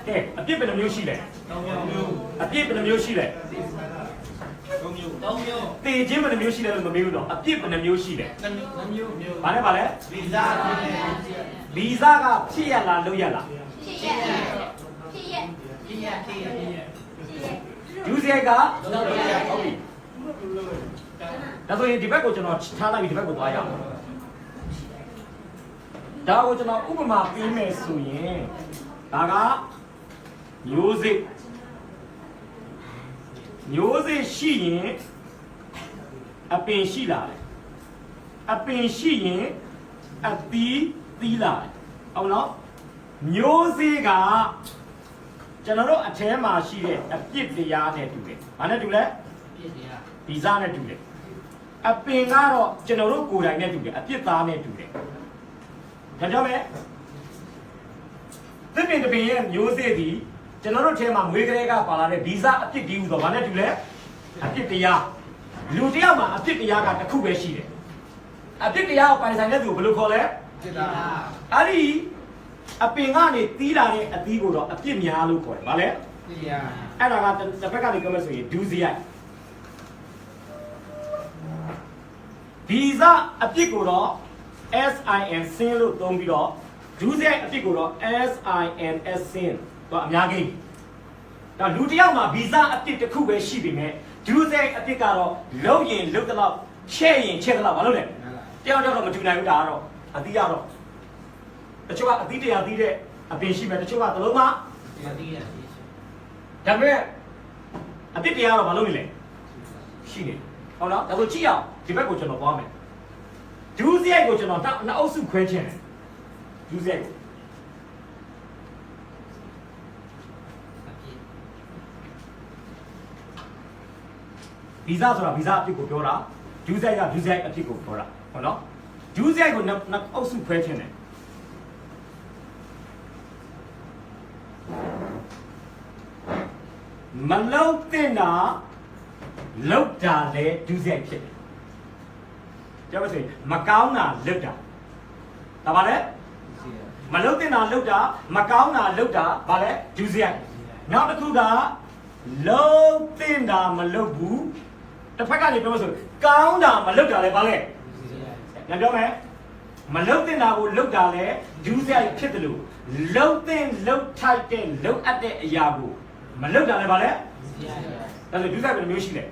Kệ, à tiếp bên làm nhiêu xí này? À tiếp bên làm nhiêu xí này? Tì chế bên làm nhiêu xí này mà miêu đó, à tiếp bên làm nhiêu xí này? Bà đấy? Visa ka phi ya la lo ya la? Phi ya. Chú xe ka? Đó rồi đi bác của chúng nó thả lại đi bác của tôi à? Đó của chúng nó úp mà phim mẹ suy nhé, đó cả music xí nhé, bên xí lại, bên xí nhé, tí lại, ông nó music cả, cho nó đó thế mà xí đấy, biết gì à này tụi đấy, anh ấy tụi đấy, visa này tụi đấy. Bên ngã đó, cho nó cố gắng này tụi đấy, biết ta này tụi đấy, thấy chưa mấy? Thế nên bây giờ nhiều thế thì, cho nó thêm mà mấy cái cái bảo là visa biết điều đó, này tụi đấy, biết gì à? Lưu trữ mà biết gì à cả khu vực gì đấy, biết gì à? Phải sang cái tụi bao nhiêu đấy? Anh đi, bên ngã này tí là này, tí của đó, biết nhiều lúc rồi, phải đấy? Anh là cái phải cái này có mấy số điều gì à? Visa biết của đó SIN xin lúc đông bị đó, chú sẽ biết của đó SIN xin, đó là nhà cái, đó lưu trữ mà visa biết cái khu vực gì bên này, chú sẽ biết cái đó lâu yên lâu đó, che đó là bao lâu đấy, theo đó mà chú này cũng đã rồi, tí à rồi, chú bạn tí đấy, bên gì mà chú bạn từ lâu mà, chẳng biết, biết gì à rồi bao lâu này, gì này, đó đó rồi chỉ à, thì phải của chúng nó qua mày. Chú dễ của chúng nó ấu sự khỏe chén. Chú dễ của. Visa rồi là visa thì của biểu ra. Chú dễ là thì của biểu ra. Còn đó. Chú dễ của nó ấu sự khỏe chén này. Mà lâu tên là lâu trả lệ chú dễဖြစ်. Cho bà thấy, mà cao là lâu trả. Ta bà đấy? Mà lâu tên là lâu trả, mà cao là lâu trả, bà đấy? Chú dễ. Nào đó khu đó, lâu tên là mà lâu bú. Ta phải cái này bà thấy, cao là mà lâu trả lại bà đấy? Nhận được không? Mà lâu tên là lâu trả lại, chú dễဖြစ်được. Lâu tên, lâu thay tên, lâu ắt đấy ya bú. Mà lâu trả lại bà đấy? Ta thấy chú dễ bên miêu xí đấy.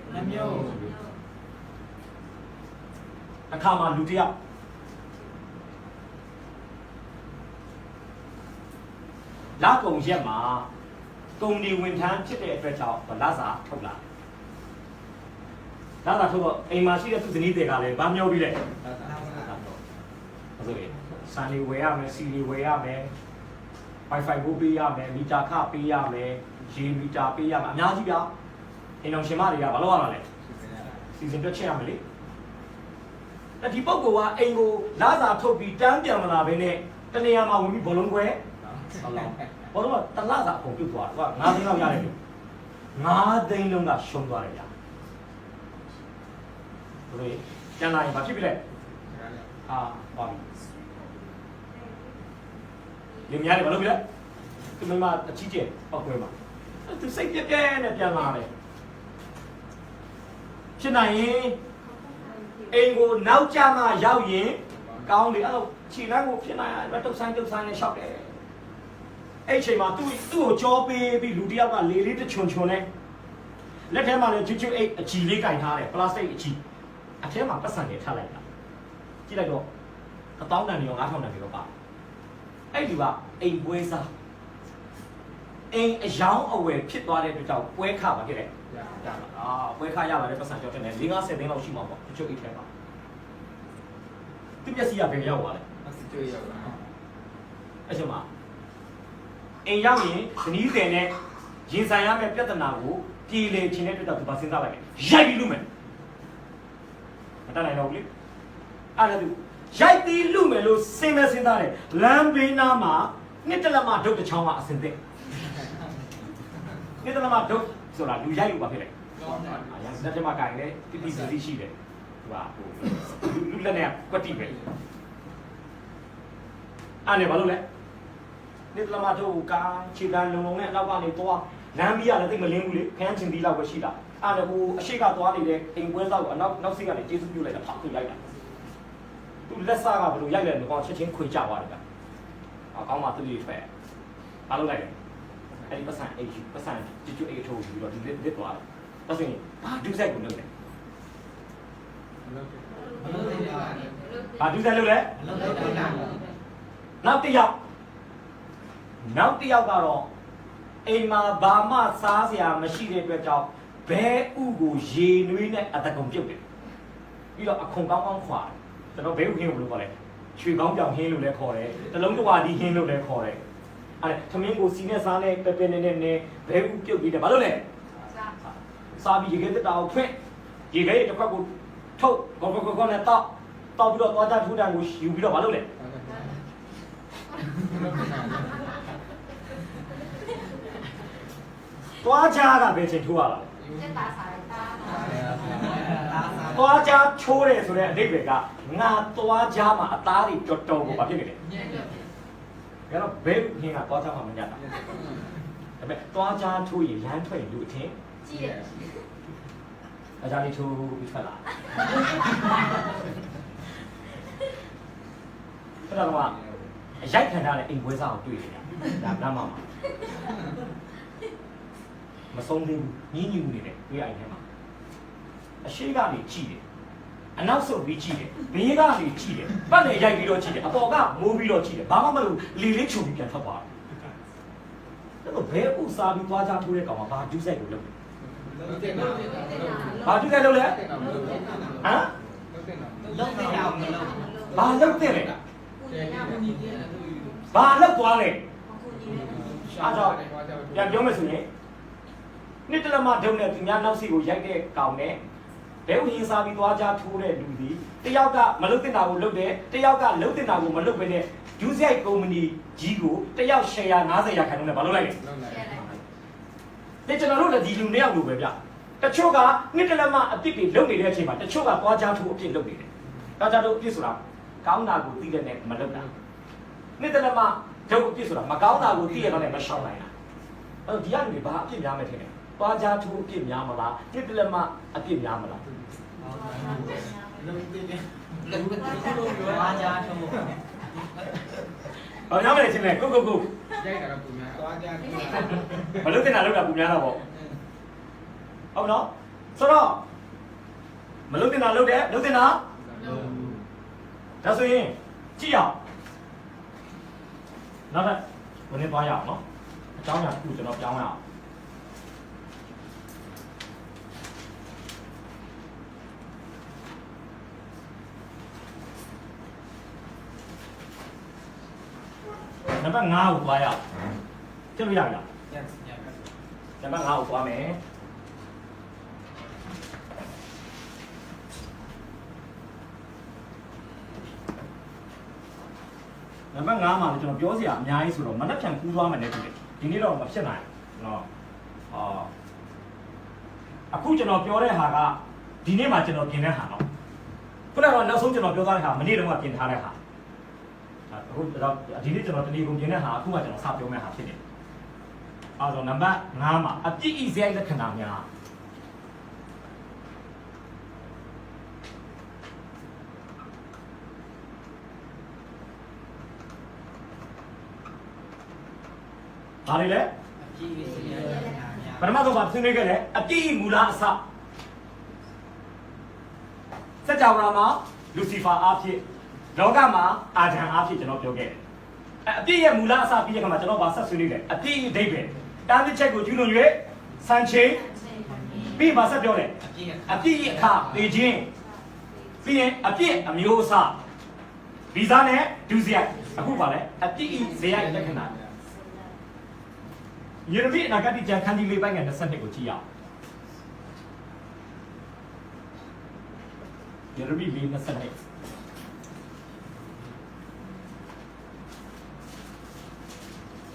အခါမှာလူတစ်ယောက်လကုံရက်မှာကုံဒီဝင်ထမ်းဖြစ်တဲ့အတွက်ကြောင့်လစာထုတ်လာလစာထုတ်တော့အိမ်မှာရှိတဲ့သူဇနီးတွေကလည်းဗာမျောပြီးလဲဆိုရင်စံနေဝယ်ရမယ်စီနေဝယ်ရမယ် Wi-Fi ကိုပေးရမယ်မီတာခပေးရမယ်ရေမီတာပေးရမယ်အများကြီးပြအိမ်တော်ရှင်မတွေကဘာလုပ်ရမှာလဲစီစဉ်တွက်ချက်ရမယ်လေဒီပုဂ္ဂိုလ်ကအိမ်ကိုလာစာထုတ်ပြီးတန်းပြန်မလာဘဲနဲ့တနေရာမှာဝင်ပြီးဘောလုံးခွဲဘောလုံးကတလစာအကုန်ပြုတ်သွားတယ်သူက9သိန်းလောက်ရတယ်လို့9သိန်းလုံးကရှုံးသွားတယ်ဗျာဘယ်လိုကျန်လာရင်ဘာဖြစ်ပြီလဲပါပြီဒီများတယ်ဘာလို့ပြီလဲသူမအချီးကျဲပောက်ခွဲမှာသူစိတ်ပြပြနဲ့ပြန်လာတယ်ဖြစ်နိုင်ရင်အိမ်ကိုနောက်ကျမှရောက်ရင်ကောင်းတယ်အဲ့လိုခြေလမ်းကိုဖြစ်နိုင်တယ်တုတ်ဆိုင်နဲ့ရှောက်တယ်အဲ့ချိန်မှာသူ့ကိုကြောပေးပြီးလူတစ်ယောက်ကလေလေးတစ်ချွန်နဲ့လက်ထဲမှာလည်းချွတ်အိတ်အချီလေးကင်ထားတယ်ပလတ်စတစ်အချီအထဲမှာပတ်စံတွေထားလိုက်တာကြည့်လိုက်တော့1000တန်ရော9000တန်ရောပါအဲ့ဒီကအိမ်ပွဲစားအိမ်အယောင်းအဝယ်ဖြစ်သွားတဲ့အတွက်ကြောင့်ပွဲခပါခဲ့တယ်ပွဲခရပါတယ်ပတ်စံကြောက်တယ်5-10သိန်းလောက်ရှိမှာပေါ့ချွတ်အိတ်ထဲမှာသူမျက်စိကဘယ်ရောက်သွားလဲအဲ့ချိန်မှာအိမ်ရောက်ရင်ဇနီးတယ်နဲ့ရင်ဆိုင်ရမယ့်ပြဿနာကိုပြည်လေခြင်းတဲ့အတွက်တော့သူပါစဉ်းစားလိုက်တယ်ရိုက်ပြီးလူမယ်မတတ်နိုင်တော့ဘူးလေအဲ့ဒါသူရိုက်ပြီးလူမယ်လို့စဉ်းစားတယ်လမ်းဘေးနားမှာနှစ်တလက်မဒုတ်တစ်ချောင်းကအစင်သက်နှစ်တလက်မဒုတ်ဆိုတာလူရိုက်လို့ပါဖြစ်တယ်လက်ထမကင်လေတိတိစီရှိတယ်သူကလူလက်နဲ့ကွက်တိပဲအဲ့နဲ့ဘာလို့လဲ နေ့တလမတို့ကခြေတန်းလုံနဲ့နောက်ကနေသွားလမ်းပြီးရတယ်တိတ်မလင်းဘူးလေခန်းချင်းဒီလောက်ပဲရှိတာအဲ့ဒါဟိုအရှိကသွားနေတဲ့အိမ်ပွဲဆောက်ကအနောက်စိတ်ကနေကျေးဇူးပြုလိုက်တာဖောက်ခွေလိုက်တာသူလက်စားကဘယ်လိုရိုက်လဲမကောင်းချက်ချင်းခွေကြသွားတယ်ဗျအကောင်းမှသူ့လေးထွက်အားလုံးလိုက်တယ်အဲ့ဒီပတ်စံအိတ်ပတ်စံကျွတ်အိတ်ထိုးပြီးတော့ဒီလက်သွားတယ်ဒါဆိုရင်ဘာဒုစရိုက်ကိုလုပ်တယ်ဘာဒုစရိုက်လုပ်လဲနောက်တစ်ယောက်ကတော့အိမ်မှာဘာမှစားစရာမရှိတဲ့အတွက်ကြောင့်ဘဲဥကိုရေနွေးနဲ့အတကုံပြုတ်တယ်ပြီးတော့အခွန်ကောင်းကောင်းခွာတယ်ကျွန်တော်ဘဲဥဟင်းကိုလို့ခေါ်တယ်ရွှေကောင်းပြောင်ဟင်းလို့လည်းခေါ်တယ်တလုံးတစ်ဝါဒီဟင်းလို့လည်းခေါ်တယ်အဲ့ထမင်းကိုစီနဲ့စားနဲ့ပပနေနဲ့ဘဲဥပြုတ်ပြီးတယ်ဘာလို့လဲစားပြီးရေခဲတက်တာကိုဖွင့်ရေခဲတစ်ခွက်ကိုထုတ်ကောနဲ့တောက်ပြီးတော့သွားကြထူးတန်းကိုယူပြီးတော့ဘာလို့လဲသွားကြကပဲချိန်ထိုးရတာသွားကြချိုးတယ်ဆိုတဲ့အဓိပ္ပာယ်ကငါသွားကြမှာအသားတွေတော်တော်ကိုဘာဖြစ်နေလဲဒါတော့ဘယ်ဟင်းကသွားကြမှာမညတ်တာဒါပေမဲ့သွားကြချိုးရင်လမ်းထွက်ရင်လူအထင်ကြည့်တယ်အကြလေးချိုးပြီးထွက်လာအဲ့တော့ကအရိုက်ခံထားတဲ့အိမ်ပွဲစားကိုတွေ့နေတာဒါလမ်းမှာမဆုံးသေးဘူးညင်းညူနေတယ်တွေ့ရရင်ထဲမှာအရှိကနေကြည့်တယ်အနောက်ဆုတ်ပြီးကြည့်တယ်ဘေးကနေကြည့်တယ်ပတ်လေရိုက်ပြီးတော့ကြည့်တယ်အပေါ်ကမိုးပြီးတော့ကြည့်တယ်ဘာမှမလုပ်လေလေးချုံပြီးပြန်ထွက်သွားတယ်အဲ့တော့ဘဲဥစားပြီးသွားကြထိုးတဲ့ကောင်ကဘာဒုစရိုက်ကိုလုပ်လဲဘာဒုစရိုက်လုပ်လဲဟမ်ဘာလုပ်တယ်လဲဘာလုပ်သွားလဲအားကြောင့်ပြန်ပြောမယ်ဆိုရင်နှစ်တလမဒုံနဲ့သူများနောက်စီကိုရိုက်တဲ့ကောင်နဲ့ဘဲဥရင်းစားပြီးသွားကြထိုးတဲ့လူဒီတယောက်ကမလုပ်တင်တာကိုလုပ်တယ်တယောက်ကလုပ်တင်တာကိုမလုပ်ဘဲနဲ့ဒုစရိုက်ကုမ္ပဏီကြီးကိုတယောက်ရှယ်ယာ90ရာခိုင်နှုန်းနဲ့မလုပ်လိုက်နဲ့ကျွန်တော်တို့လည်းဒီလူနှစ်ယောက်လိုပဲဗျတချို့ကနှစ်တလမအပြစ်တွေလုပ်နေတဲ့အချိန်မှာတချို့ကသွားကြထိုးအပြစ်လုပ်နေတယ်သွားကြထိုးအပြစ်ဆိုတာကောင်းတာကိုသိတဲ့နဲ့မလုပ်တာနှစ်တလမဒုံအပြစ်ဆိုတာမကောင်းတာကိုသိရတော့နဲ့မရှောင်နိုင်တာအဲ့တော့ဒီကလူတွေဘာအပြစ်များမယ်ထင်တယ်သွားကြထိုးအပြစ်များမလားနှစ်တလမအပြစ်များမလားသွားကြထိုးဟောညမယ်ချင်းလေကိုရိုက်တာတော့ပူများသွားကြထိုးမလုပ်တင်တာလုပ်တာပူများတော့ပေါ့ဟုတ်နော်ဆိုတော့မလုပ်တင်တာလုပ်တယ်လုပ်တင်တာဒါဆိုရင်ကြည့်အောင်နောက်ထပ်ဘယ်နဲ့သွားရအောင်နော်အကြောင်းအရာတစ်ခုကျွန်တော်ပြောင်းရအောင်နံပါတ်5ကိုသွားရအောင်ကြည့်လို့ရပြီလားနံပါတ်5ကိုသွားမယ်နံပါတ်5မှာလည်းကျွန်တော်ပြောစရာအများကြီးဆိုတော့မနှက်ဖြန်ကူးသွားမယ်နဲ့တူတယ်ဒီနေ့တော့မဖြစ်နိုင်ဘူးเนาะအခုကျွန်တော်ပြောတဲ့ဟာကဒီနေ့မှကျွန်တော်ပြင်တဲ့ဟာเนาะခုနကတော့နောက်ဆုံးကျွန်တော်ပြောထားတဲ့ဟာမနေ့တုန်းကပြင်ထားတဲ့ဟာအခုတော့ဒီနေ့ကျွန်တော်တနည်းကုန်ပြင်တဲ့ဟာအခုမှကျွန်တော်စပြောမယ့်ဟာဖြစ်တယ်အဲဒါနံပါတ်5မှာအပြည့်အစရိုက်လက္ခဏာများဘာလဲပထမဆုံးပါဆွေးနွေးခဲ့တယ်အပြည့်မူလအစစัจ java မှာလူစီဖာအားဖြင့်လောကမှာအာဒံအားဖြင့်ကျွန်တော်ပြောခဲ့တယ်အပြည့်ရဲ့မူလအစပြီးတဲ့အခါမှာကျွန်တော်ဗာဆက်ဆွေးနွေးတယ်အပြည့်အဓိပ္ပာယ်တားမြစ်ချက်ကိုကျူးလွန်၍စံချိန်ပြီးဗာဆက်ပြောတယ်အပြည့်အခါပေခြင်းပြီးရင်အပြည့်အမျိုးအစားဗီဇာနဲ့ဒုစရိုက်အခုပါလဲအပြည့်ဇယိုက်လက္ခဏာယေရမိအနာဂတ်ကျမ်းခန်းကြီး၄ပိုင်းငယ်22ကိုကြည့်ရအောင်ယေရမိ4:22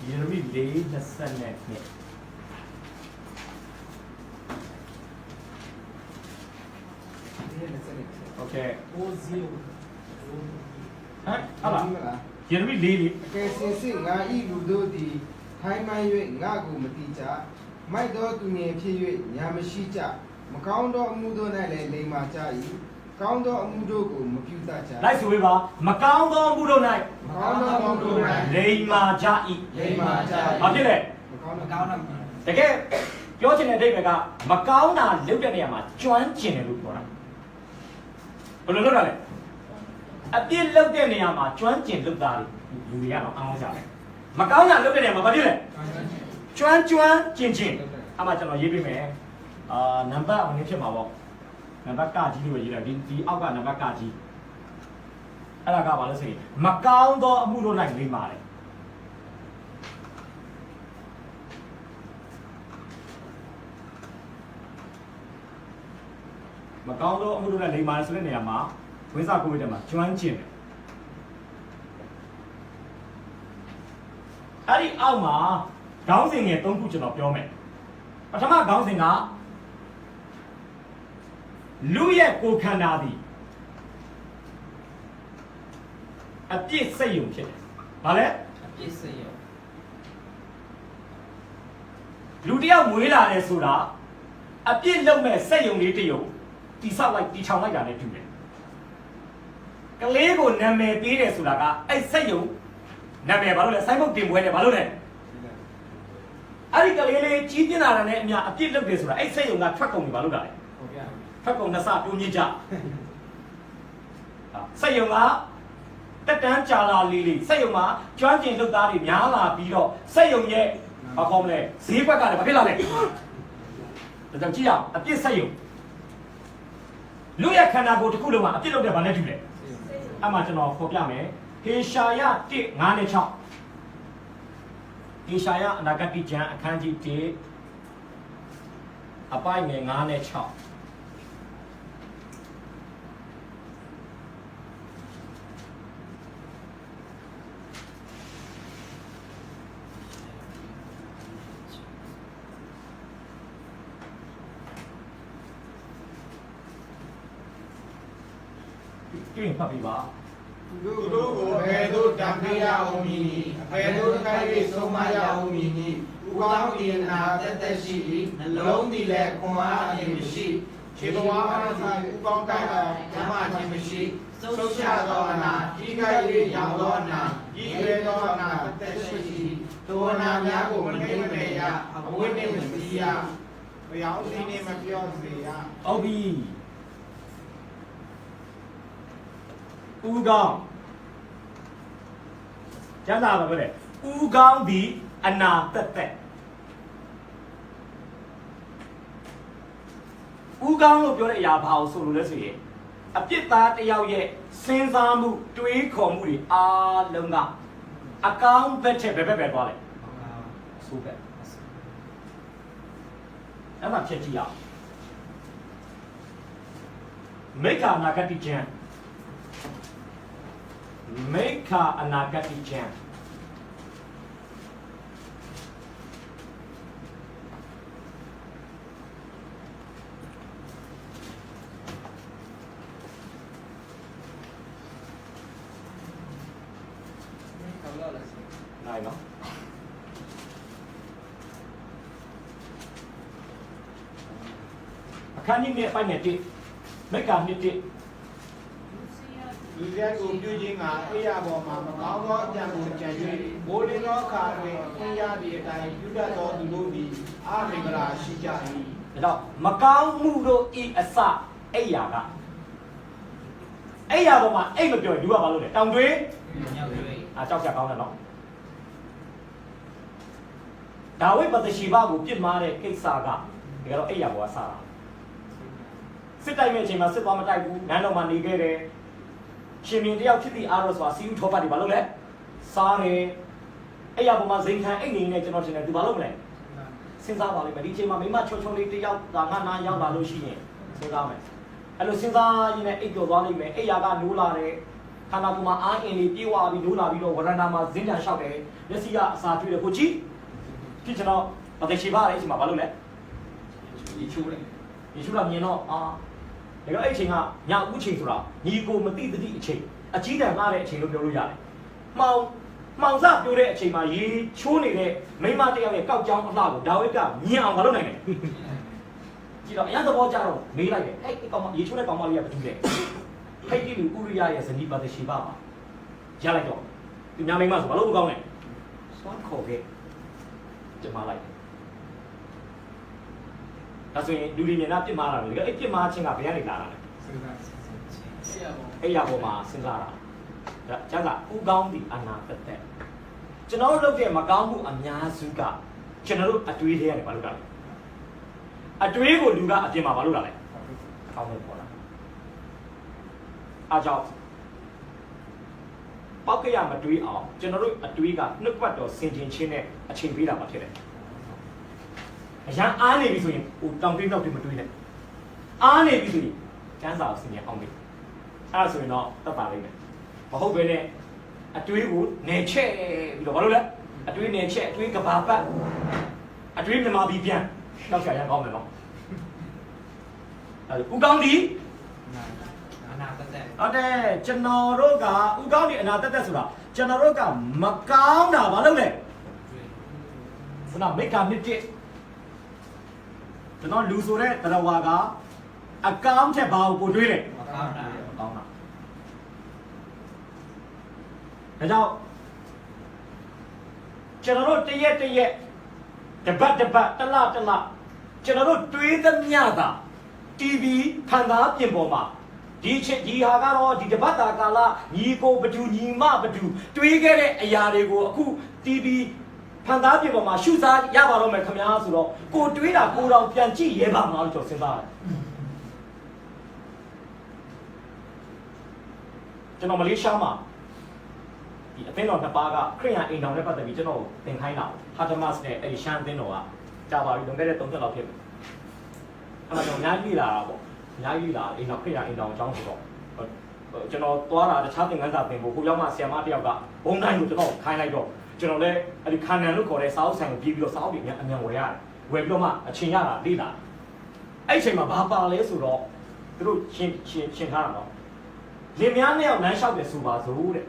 ယေရမိ4:22โอเคဟမ်ဟာလား ရင်သမီးလေးလေး ကဲစင်စစ်ငါဤလူတို့သည်ထိုင်းမှန်၍ငါကိုမတိကြမိုက်သောသူငယ်ဖြစ်၍ညာမရှိကြမကောင်းသောအမှုတို့၌လည်းလိမ္မာကြ၏ကောင်းသောအမှုတို့ကိုမပြုတတ်ကြ လိုက်ဆိုပေးပါမကောင်းသောမှုတို့၌ မကောင်းသောအမှုတို့၌ လိမ္မာကြ၏ လိမ္မာကြ၏ ဘာဖြစ်လဲ မကောင်းသော တကယ်ပြောချင်တဲ့အဓိပ္ပာယ်ကမကောင်းတာလုပ်တဲ့နေရာမှာကျွမ်းကျင်တယ်လို့ပြောတာဘယ်လိုလုပ်တာလဲအပြစ်လုပ်တဲ့နေရာမှာကျွမ်းကျင်လုပ်တာလူတွေကတော့အောင်းကြတယ်မကောင်းတာလုပ်တဲ့နေရာမှာဘာဖြစ်လဲကျွမ်းကျင်အမှကျွန်တော်ရေးပေးမယ်နံပါတ်အနေဖြစ်မှာပေါ့နံပါတ်ကကြီးလို့ရေးတာဒီအောက်ကနံပါတ်ကကြီးအဲ့ဒါကဘာလို့ဆိုရင်မကောင်းသောအမှုတို့၌လိမ္မာတယ်မကောင်းသောအမှုတို့နဲ့လိမ္မာတယ်ဆိုတဲ့နေရာမှာဝိဇ္ဇာကိုဝိတ္တမှာကျွမ်းကျင်တယ်အဲ့ဒီအောက်မှာခေါင်းစဉ်ငယ်၃ခုကျွန်တော်ပြောမယ်ပထမခေါင်းစဉ်ကလူရဲ့ကိုယ်ခန္ဓာသည်အပြစ်စိတ်ယုံဖြစ်တယ်။ဘာလဲအပြစ်စိတ်ယုံလူတယောက်မွေးလာတယ်ဆိုတာအပြစ်လုပ်မဲ့စိတ်ယုံလေးတစ်ယုံတိဆောက်လိုက်တီချောင်လိုက်တာနဲ့တူတယ်။ကလေးကိုနာမည်ပေးတယ်ဆိုတာကအဲ့စိတ်ယုံနာမည်ဘာလို့လဲစိုင်းမုတ်တင်ပွဲတယ်ဘာလို့လဲအဲ့ဒီကလေးလေးကြီးပြင်းလာတဲ့အမြအပြစ်လုပ်တယ်ဆိုတာအဲ့စိတ်ယုံကထွက်ကုန်ပြီဘာလို့လဲထွက်ကုန်နှစ်ဆတိုးညစ်ကြစိတ်ယုံကတက်တန်းကြာလာလေးစိတ်ယုံမှာကျွမ်းကျင်လုပ်သားတွေများလာပြီးတော့စိတ်ယုံရဲ့ဘာခေါ်မလဲဈေးဘက်ကလည်းဘာဖြစ်လာလဲဒါကြောင့်ကြည့်ရအောင်အပြစ်စိတ်ယုံလူရဲ့ခန္ဓာကိုယ်တစ်ခုလုံးမှာအပြစ်လုပ်တဲ့ဘာနဲ့တူလဲအဲ့မှာကျွန်တော်ဖော်ပြမယ်ဟေရှာယ1:5 နဲ့ 6ဟေရှာယအနာဂတိကျမ်းအခန်းကြီး1အပိုင်းငယ်9နဲ့6တွေ့ရင်ဖတ်ပြီးပါသူတို့ကိုဘယ်သို့တံပေးရအောင်မည်ဘယ်သို့ခိုင်း၍ဆုံးမရအောင်မည်ဥကောင်းအင်နာတက်ရှိ၏နှလုံးသည်လည်းခွန်အားအင်မရှိခြေတော်အား၌ဥကောင်းတိုင်းဓမ္မခြင်းမရှိဆုံးရှသောအနာကြီးခိုင်း၍ရောင်သောအနာကြီးရဲသောအနာတက်ရှိ၏တောနာများကိုမနှိမ့်မရအဝိနှိမ့်မစီရဘယ်အောင်စီနေမပြောစေရဟုတ်ပြီဦးကောင်းကျမ်းစာဘာပြောလဲဦးကောင်းသည်အနာတက်တက်ဦးကောင်းလို့ပြောတဲ့အရာဘာကိုဆိုလို့လဲဆိုရင်အပြစ်သားတစ်ယောက်ရဲ့စဉ်းစားမှုတွေးခေါ်မှုတွေအားလုံးကအကောင်းဘက်ထက်ဘယ်ဘက်ပဲသွားလဲဆိုးဘက်အဲ့မှာဖြစ်ကြည့်အောင်မိခာနာဂတိကျမ်းမိခာအနာဂတိကျမ်းနိုင်နော်အခန်းကြီးနဲ့ပိုင်းနဲ့တိမိခာနှစ်တိလူရက်ကိုပြုခြင်းကအိယာပေါ်မှာမကောင်းသောအကြံကိုကြံ၍ဘိုးတင်းသောအခါတွင်အင်းရသည့်အတိုင်းပြုတတ်သောသူတို့သည်အာမင်္ဂလာရှိကြ၏ဒါတော့မကောင်းမှုတို့ဤအစအိယာကအိယာပေါ်မှာအိတ်မပြောရင်သူကဘာလုပ်လဲတောင်တွေးကြောက်ချက်ကောင်းတယ်နော်ဒါဝိပဿရှိဘကိုပြစ်မှားတဲ့ကိစ္စကဒါကတော့အိယာပေါ်ကစတာစစ်တိုက်မဲ့အချိန်မှာစစ်သွားမတိုက်ဘူးလမ်းတော်မှာနေခဲ့တယ်ရှင်မင်းတယောက်ဖြစ်သည့်အားလို့ဆိုတာစီဦးထောပတ်တွေဘာလုပ်လဲစားတယ်အဲ့ရပေါ်မှာဇိမ်ခံအိတ်နေနေကျွန်တော်ထင်တယ်သူဘာလုပ်မလဲစဉ်းစားပါလိမ့်မယ်ဒီအချိန်မှာမိမချုံချုံလေးတယောက်ဒါငါနာရောက်လာလို့ရှိရင်စဉ်းစားမယ်အဲ့လိုစဉ်းစားရင်းနဲ့အိတ်ကျော်သွားလိမ့်မယ်အဲ့ရကနိုးလာတယ်ခန္ဓာကိုယ်မှာအားအင်လေးပြေးဝပြီးနိုးလာပြီးတော့ဝရဏမှာဇင်းတန်လျှောက်တယ်မျက်စိကအစာကျွေးတယ်ကိုကြည့်ဖြစ်ကျွန်တော်မသိရှိပါလေအချိန်မှာဘာလုပ်လဲဒီချိုးတယ်ဒီချိုးလာမြင်တော့ဒါတော့အဲ့အချိန်ကညဦးချိန်ဆိုတာညီကိုမသိသတိအချိန်အကြီးတန်းကားတဲ့အချိန်လို့ပြောလို့ရတယ် မောင်စားပြောတဲ့အချိန်မှာရေချိုးနေတဲ့မိမတယောက်ရဲ့ကောက်ကြောင်းအလှကိုဒါဝိဒ်ကမြင်အောင်မလုပ်နိုင်နဲ့ကြည့်တော့အရင်သဘောကျတော့မေးလိုက်တယ်အဲ့ဒီကောင်မရေချိုးတဲ့ကောင်မလေးကဘာလုပ်လဲဟိတ်တိလူဥရိယရဲ့ဇနီးပါတဲ့ရှိပါပါရလိုက်တော့သူညာမိမဆိုဘာလို့မကောင်းလဲစွမ်းခေါ်ခဲ့ကျမလိုက်ဒါဆိုရင်လူတွေမြင်တာပြစ်မှားတာလေအဲ့ပြစ်မှားခြင်းကဘယ်ကနေလာတာလဲအဲ့ရပေါ်မှာစဉ်းစားတာကျန်ကဥကောင်းဒီအနာတသက်ကျွန်တော်တို့လုပ်တဲ့မကောင်းမှုအများစုကကျွန်တော်တို့အတွေးထဲကနေဘာလုပ်တာလဲအတွေးကိုလူကအပြင်မှာဘာလုပ်တာလဲအကောင်းလို့ခေါ်တာအားကြောင့်ပောက်ကရမတွေးအောင်ကျွန်တော်တို့အတွေးကနှုတ်ပတ်တော်ဆင်ခြင်ခြင်းနဲ့အချိန်ပေးတာပါဖြစ်တယ်အရန်အားနေပြီဆိုရင်ဟိုတောင်တွေးတော့တွေးမတွေးနဲ့အားနေပြီဆိုရင်ကျန်းစာကိုဆင်ခြင်အောင်ပြီအဲ့ဒါဆိုရင်တော့တတ်ပါလိမ့်မယ်မဟုတ်ပဲနဲ့အတွေးကိုနေချက်ပြီးတော့ဘာလို့လဲအတွေးနေချက်အတွေးကဘာပတ်အတွေးမြန်မာပြည်ပြန်တော့ဆရာရကောင်းမယ်နော်အဲ့ဒါဥကောင်းဒီအနာတသက်ဟုတ်တယ်ကျွန်တော်တို့ကဥကောင်းဒီအနာတသက်ဆိုတာကျွန်တော်တို့ကမကောင်းတာဘာလို့လဲခုနမိက္ခာနှစ်တစ်ကျွန်တော်လူဆိုတဲ့တရားဝါကအကောင်းချက်ဘာကိုပို့တွေးလဲမကောင်းတာမကောင်းတာဒါကြောင့်ကျွန်တော်တို့တရက်တပတ်တလကျွန်တော်တို့တွေးသမျှတာ TV ဖန်သားပြင်ပေါ်မှာဒီဟာကတော့ဒီတပတ်တာကာလညီကိုဘဒူညီမဘဒူတွေးခဲ့တဲ့အရာတွေကိုအခု TV ဖန်သားပြင်ပေါ်မှာရှုစားရပါတော့မယ်ခင်ဗျာဆိုတော့ကိုတွေးတာကိုတော့ပြန်ကြည့်ရဲပါမလားလို့ကျွန်တော်စဉ်းစားတယ်ကျွန်တော်မလေးရှားမှာဒီအသင်းတော်နှစ်ပါးကခရိယန်အိမ်တော်နဲ့ပတ်သက်ပြီးကျွန်တော်သင်ခိုင်းတာဟာတမတ်နဲ့အဲ့ဒီရှမ်းအသင်းတော်ကကြာပါပြီလွန်ခဲ့တဲ့3နှစ်လောက်ဖြစ်ပြီအဲ့ဒါကျွန်တော်အများကြီးလာတာပေါ့အများကြီးလာအိမ်တော်ခရိယန်အိမ်တော်အကြောင်းဆိုတော့ကျွန်တော်သွားတာတခြားသင်ခန်းစာသင်ဖို့ကိုရောက်မှဆရာမတစ်ယောက်ကဘုံတိုင်းကိုကျွန်တော်ခိုင်းလိုက်တော့ကျွန်တော်လည်းအဲ့ဒီခန္ဓာလို့ခေါ်တဲ့စာအုပ်ဆိုင်ကိုပြေးပြီးတော့စာအုပ်တွေအမြန်ဝယ်ရတယ်ဝယ်ပြီးတော့မှအချိန်ရတာလေ့လာအဲ့အချိန်မှာဘာပါလဲဆိုတော့သူတို့ရှင်းထားတာနော်လင်မယားနဲ့ရောက်လမ်းလျှောက်တယ်ဆိုပါစို့တဲ့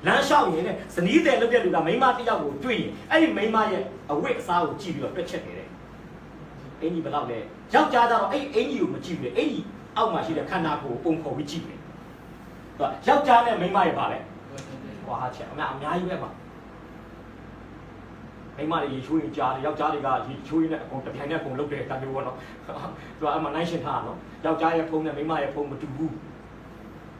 လမ်းလျှောက်ရင်တဲ့ဇနီးတဲ့လုပ်တဲ့လူကမိန်းမတစ်ယောက်ကိုတွေ့ရင်အဲ့ဒီမိန်းမရဲ့အဝတ်အစားကိုကြည့်ပြီးတော့တွက်ချက်နေတယ်အင်ကြီးဘယ်လောက်လဲယောက်ျားကတော့အဲ့အင်ကြီးကိုမကြည့်ဘူးလေအင်ကြီးအောက်မှာရှိတဲ့ခန္ဓာကိုယ်ပုံခေါ်ပြီးကြည့်တယ်သူကယောက်ျားနဲ့မိန်းမရဲ့ပါလဲဟွာချက်အများကြီးပဲပါမိန်းမတွေရေချိုးရင်ကြားတယ်ယောက်ျားတွေကရေချိုးရင်လည်းအကုန်တပြိုင်နက်အကုန်လုပ်တယ်တမျိုးပေါ့နော်သူကအမှနိုင်ရှင်ထားနော်ယောက်ျားရဲ့ဖုန်းနဲ့မိန်းမရဲ့ဖုန်းမတူဘူး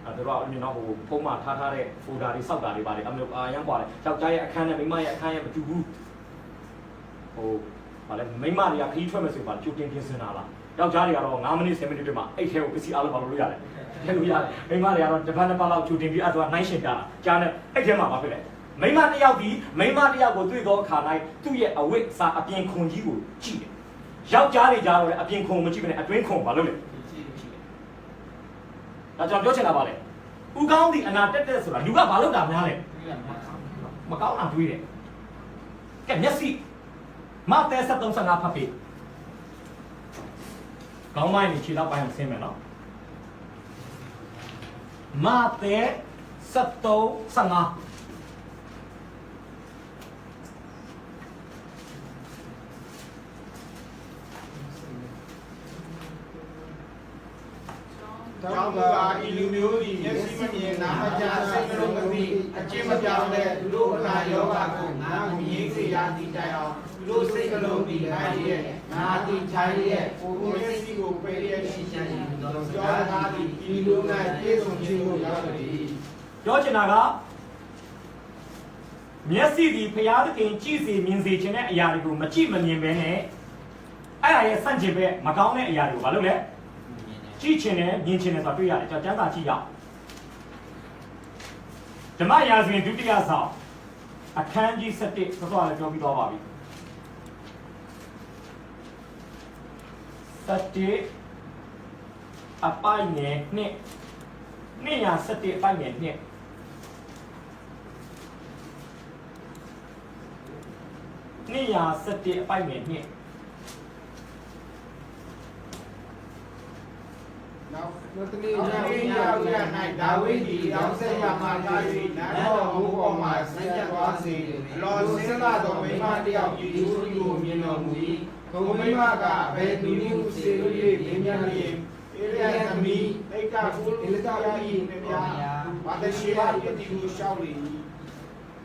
အဲ့တော့အမြင်တော့ဟိုဖုန်းမှာထားတဲ့ဖိုဒါတွေစောက်တာတွေပါတယ်အမျိုးရမ်းกว่าတယ်ယောက်ျားရဲ့အခန်းနဲ့မိန်းမရဲ့အခန်းရဲ့မတူဘူးဟိုဗာလဲမိန်းမတွေကခီးထွက်မယ်ဆိုရင်ကြိုတင်ပြင်ဆင်တာလားယောက်ျားတွေကတော့9မိနစ်10မိနစ်တည်းမှာအဲ့ထဲကိုပစ္စည်းအားလုံးပါလို့ရတယ်ထည့်လို့ရတယ်မိန်းမတွေကတော့တစ်ပတ်နှစ်ပတ်လောက်ကြိုတင်ပြီးအဲ့ဒါကနိုင်ရှင်တာကြားနဲ့အဲ့ထဲမှာဘာဖြစ်လဲမိန်းမတစ်ယောက်ဒီမိန်းမတစ်ယောက်ကိုတွေ့တော့အခါတိုင်းသူ့ရဲ့အဝတ်စာအပြင်ခွန်ကြီးကိုကြည့်တယ်ယောက်ျားတွေကြားတော့လည်းအပြင်ခွန်မကြည့်ဘဲနဲ့အတွင်းခွန်ဘာလို့လဲဒါကြောင့်ပြောချင်တာပါလေဥကောင်းဒီအနာတက်တက်ဆိုတာလူကဘာလို့တာများလဲမကောင်းတာတွေးတယ်ကဲမျက်စိမတဲ7355ဖတ်ပြီကောင်းမိုင်းနေခြေတော့ပိုင်းအောင်ဆင်းမယ်နော်မတဲ7355ကျောင်းကဤလူမျိုးသည်မျက်စိမမြင်နားမကြားစိတ်မလုံးမသိအကျင့်မပြောင်းတဲ့သူတို့အနာယောဂကိုငါမငြိမ်းစေရသည့်တိုင်အောင်သူတို့စိတ်ကလုံးသည်ခိုင်းရဲ့ငါသည်ခြိုင်းရဲ့ကိုယ်မျက်စိကိုပယ်ရဲ့ရှိချင်သောကြောသားသည်ဤလူ၌ပြည့်စုံခြင်းကိုရောက်သည်ပြောချင်တာကမျက်စိဒီဖျားသခင်ကြည့်စေမြင်စေခြင်းတဲ့အရာတွေကိုမကြည့်မမြင်ပဲနဲ့အဲ့ဒါရဲ့ဆန့်ကျင်ဘက်မကောင်းတဲ့အရာတွေကိုဘာလုပ်လဲကြည့်ချင်တယ်မြင်ချင်တယ်ဆိုတာတွေ့ရတယ်ကျွန်တော်ကျမ်းစာကြည့်ရအောင်ဓမ္မရာဇဝင်ဒုတိယဆောင်အခန်းကြီး7စောစောလည်းပြောပြီးသွားပါပြီ7အပိုင်းငယ်22ရာ7အပိုင်းငယ်22ရာ7အပိုင်းငယ်2နောက် Một tí nhau ra này đào ý gì đào sẽ ra mà cái gì nó hú có mà sẽ ra quá gì lo sẽ là đồ mấy mà đeo gì chú đi cùng như nào mùi không mấy mà cả về tụi đi cũng sẽ đi bên nhà đi đây là mi đây cả phụ đây là cái gì này ya và đây là cái gì cũng sao đi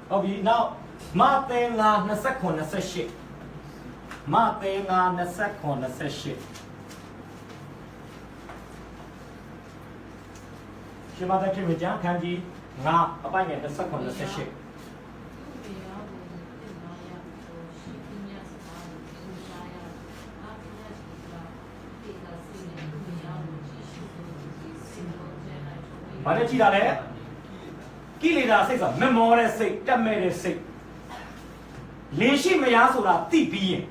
ok now ma tên là nó sẽ còn nó sẽ shit ma tên là nó sẽ còn nó sẽ shitရှင်မသက်ခင်မကျန်းခန်းကြီး9အပိုင်းငယ်29 28ဘာလဲကြည့်တာလဲကိလေသာစိတ်ဆိုမမောတဲ့စိတ်တက်မဲ့တဲ့စိတ်လင်းရှိမရားဆိုတာသိပြီးရင်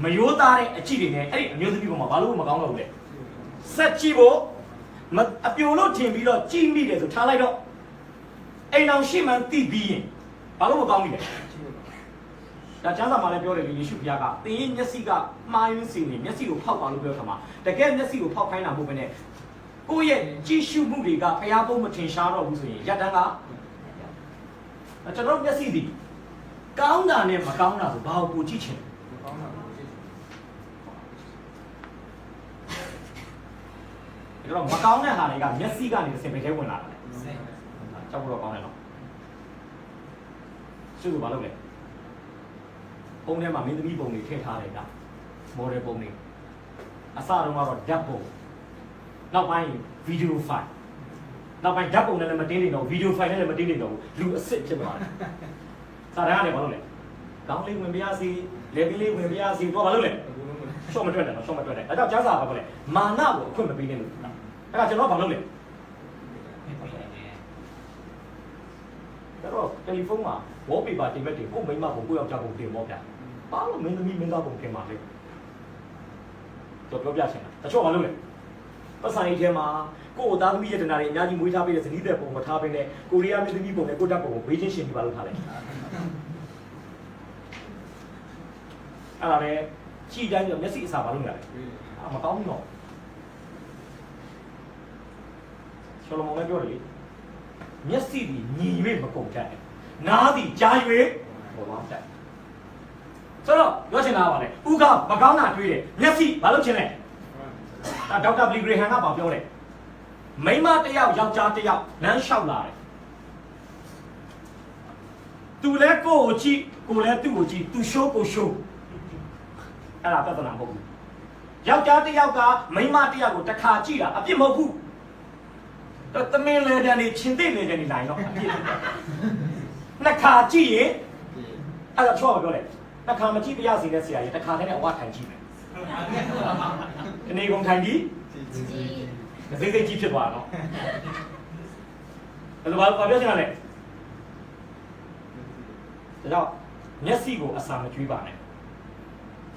မရိုးသားတဲ့အကြည့်တွေနဲ့အဲ့ဒီအမျိုးသမီးပေါ်မှာဘာလို့မကောင်းတော့ဘူးလဲစက်ကြည့်ဖို့အပြိုလို့ထင်ပြီးတော့ကြည့်မိတယ်ဆိုထားလိုက်တော့အိမ်အောင်ရှိမှန်းသိပြီးရင်ဘာလို့မကောင်းဘူးလဲဒါကျမ်းစာမှာလည်းပြောတယ်လေယေရှုဘုရားကသင်ရဲ့မျက်စိကမှားယွင်းစေနေမျက်စိကိုဖောက်ပါလို့ပြောထားမှာတကယ်မျက်စိကိုဖောက်ခိုင်းတာမဟုတ်ဘဲနဲ့ကိုယ့်ရဲ့ကြည့်ရှုမှုတွေကဘုရားဘုံမထင်ရှားတော့ဘူးဆိုရင်ယတန်းကကျွန်တော်မျက်စိဒီကောင်းတာနဲ့မကောင်းတာဆိုဘာကိုပိုကြည့်ချင်လဲတော့မကောင်းတဲ့ဟာတွေကမျက်စိကနေတစ်ဆင့်ပဲထဲဝင်လာတယ်။ကြောက်တော့ကောင်းတယ်နော်။သူ့ကိုဘာလုပ်လဲ။ပုံထဲမှာမင်းသမီးပုံတွေထည့်ထားတယ်ကမော်ဒယ်ပုံတွေအစတုန်းကတော့ဓာတ်ပုံနောက်ပိုင်းဗီဒီယိုဖိုင်နောက်ပိုင်းဓာတ်ပုံနဲ့လည်းမတင်းနေတော့ဗီဒီယိုဖိုင်နဲ့လည်းမတင်းနေတော့လူအစ်စ်ဖြစ်သွားတယ်။စာတန်းကလည်းဘာလုပ်လဲ။ကောင်းလေးဝင်ပြရစီလေပီးလေးဝင်ပြရစီတော့ဘာလုပ်လဲ။ရှော့မထွက်တယ်နော်ရှော့မထွက်တယ်။ဒါကြောင့်ကျမ်းစာကဘာလဲ။မာနကိုအခွင့်မပေးနဲ့လို့အဲ့ဒါကျွန်တော်ဘာလုပ်လဲတော့တယ်လီဖုန်းမှာ wallpaper တင်မဲ့တင်ကိုမိမပုံကိုယောက်ျားပုံတင်ပေါ့ဗျာဘာလို့မင်းသမီးမင်းသားပုံတင်မှာလဲတော့ပြောပြချင်တာတချို့ဘာလုပ်လဲပတ်စံရေးထဲမှာကို့သားသမီးရဲ့တနာတွေအများကြီးမွေးထားပေးတဲ့ဇနီးတဲ့ပုံမထားပေးနဲ့ကိုရီးယားမင်းသမီးပုံနဲ့ကိုတက်ပုံကိုဘေးချင်းရှင်ပြီးပါလို့ထားတယ်အဲ့ဒါလည်းကြည့်တိုင်းမျက်စိအစာဘာလုပ်လဲမကောင်းဘူးတော့ရှောလမုန်လည်းပြောတယ်လေမျက်စိဒီညီ၍မကုန်တတ်တယ်နားဒီကြား၍ပေါ်သွားတတ်ဆိုတော့ပြောချင်တာကပါလေဥကမကောင်းတာတွေးတယ်မျက်စိဘာလို့ချင်လဲဒါဒေါက်တာဘလီဂရေဟန်ကပြောတယ်မိန်းမတစ်ယောက်ယောက်ျားတစ်ယောက်လမ်းလျှောက်လာတယ်သူလည်းကိုယ့်ကိုကြည့်ကိုလည်းသူ့ကိုကြည့်သူရှိုးကိုရှိုးအဲ့ဒါပြဿနာမဟုတ်ဘူးယောက်ျားတစ်ယောက်ကမိန်းမတစ်ယောက်ကိုတစ်ခါကြည့်တာအပြစ်မဟုတ်ဘူးတမင်လေတန်နေချင်းသိလေတန်နေလိုက်တော့အပြစ်နှစ်ခါကြည့်ရင်အဲ့ဒါချောပြောတယ်နှစ်ခါမကြည့်ပြရစီတဲ့ဆရာကြီးတစ်ခါတည်းနဲ့အဝထိုင်ကြည့်မယ်အနေကုန်ထိုင်ကြည့်စိတ်စိတ်ကြည့်ဖြစ်သွားတော့ဘယ်လိုဘာပြောချင်တာလဲဒါကြောင့်မျက်စိကိုအစာမကျွေးပါနဲ့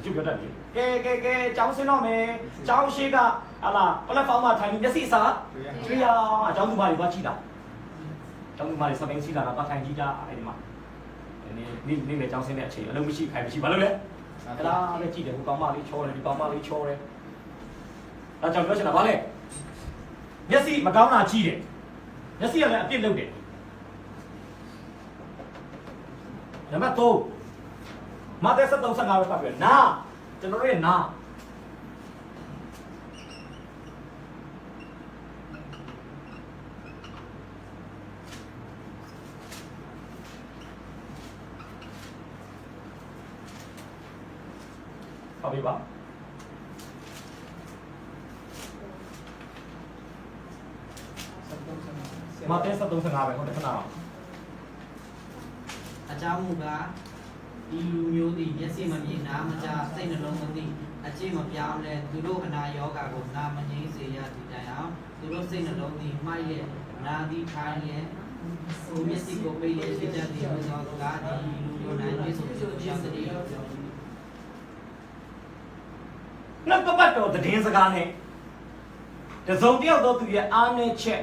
ကျုပ်ပြောတတ်ပြီကဲကျောင်းဆင်းတော့မယ်ကျောင်းရှိကဟာလာပလက်ဖောင်းမှာထိုင်ပြီးမျက်စိစာကျွေးရအောင်အကျောင်းသူမတွေသွားကြည့်တာကျောင်းသူမတွေစပင်းစီးလာတာထိုင်ကြည့်ကြအဲ့ဒီမှာနေ့လေကျောင်းဆင်းတဲ့အချိန်အလုံးမရှိခိုင်မရှိဘာလို့လဲအဲ့ဒါပဲကြည့်တယ်ဟိုကောင်မလေးချောတယ်ဒီကောင်မလေးချောတယ်ဒါကြောင့်ပြောချင်တာဗါလဲမျက်စိမကောင်းတာကြည့်တယ်မျက်စိကလည်းအပြစ်လုပ်တယ်နံပါတ်3မာသဲ73 55ပဲပြနာကျွန်တော်ရဲ့နာဟုတ်ပြီပါမာသဲ73 55ပဲဟုတ်တယ်ခဏတော့အကြောင်းမူကားဒီလူမျိုးသည်မျက်စိမမြင်နားမကြားစိတ်နှလုံးမသိအကျင့်မပြောင်းလဲသူတို့အနာယောဂါကိုနာမငြိမ်းစေရသည့်တိုင်အောင်သူတို့စိတ်နှလုံးသည်မှိုက်ရဲ့နာသည်ထိုင်ရဲ့ဟိုမျက်စိကိုပိတ်ရဲ့ဖြစ်တတ်သည့်သောစကားသည်လူမျိုးတိုင်းပြည့်စုံစုံရှောင်းတဲ့နှစ်ပတ်တော်သတင်းစကားနဲ့တစုံတယောက်သောသူရဲ့အားနည်းချက်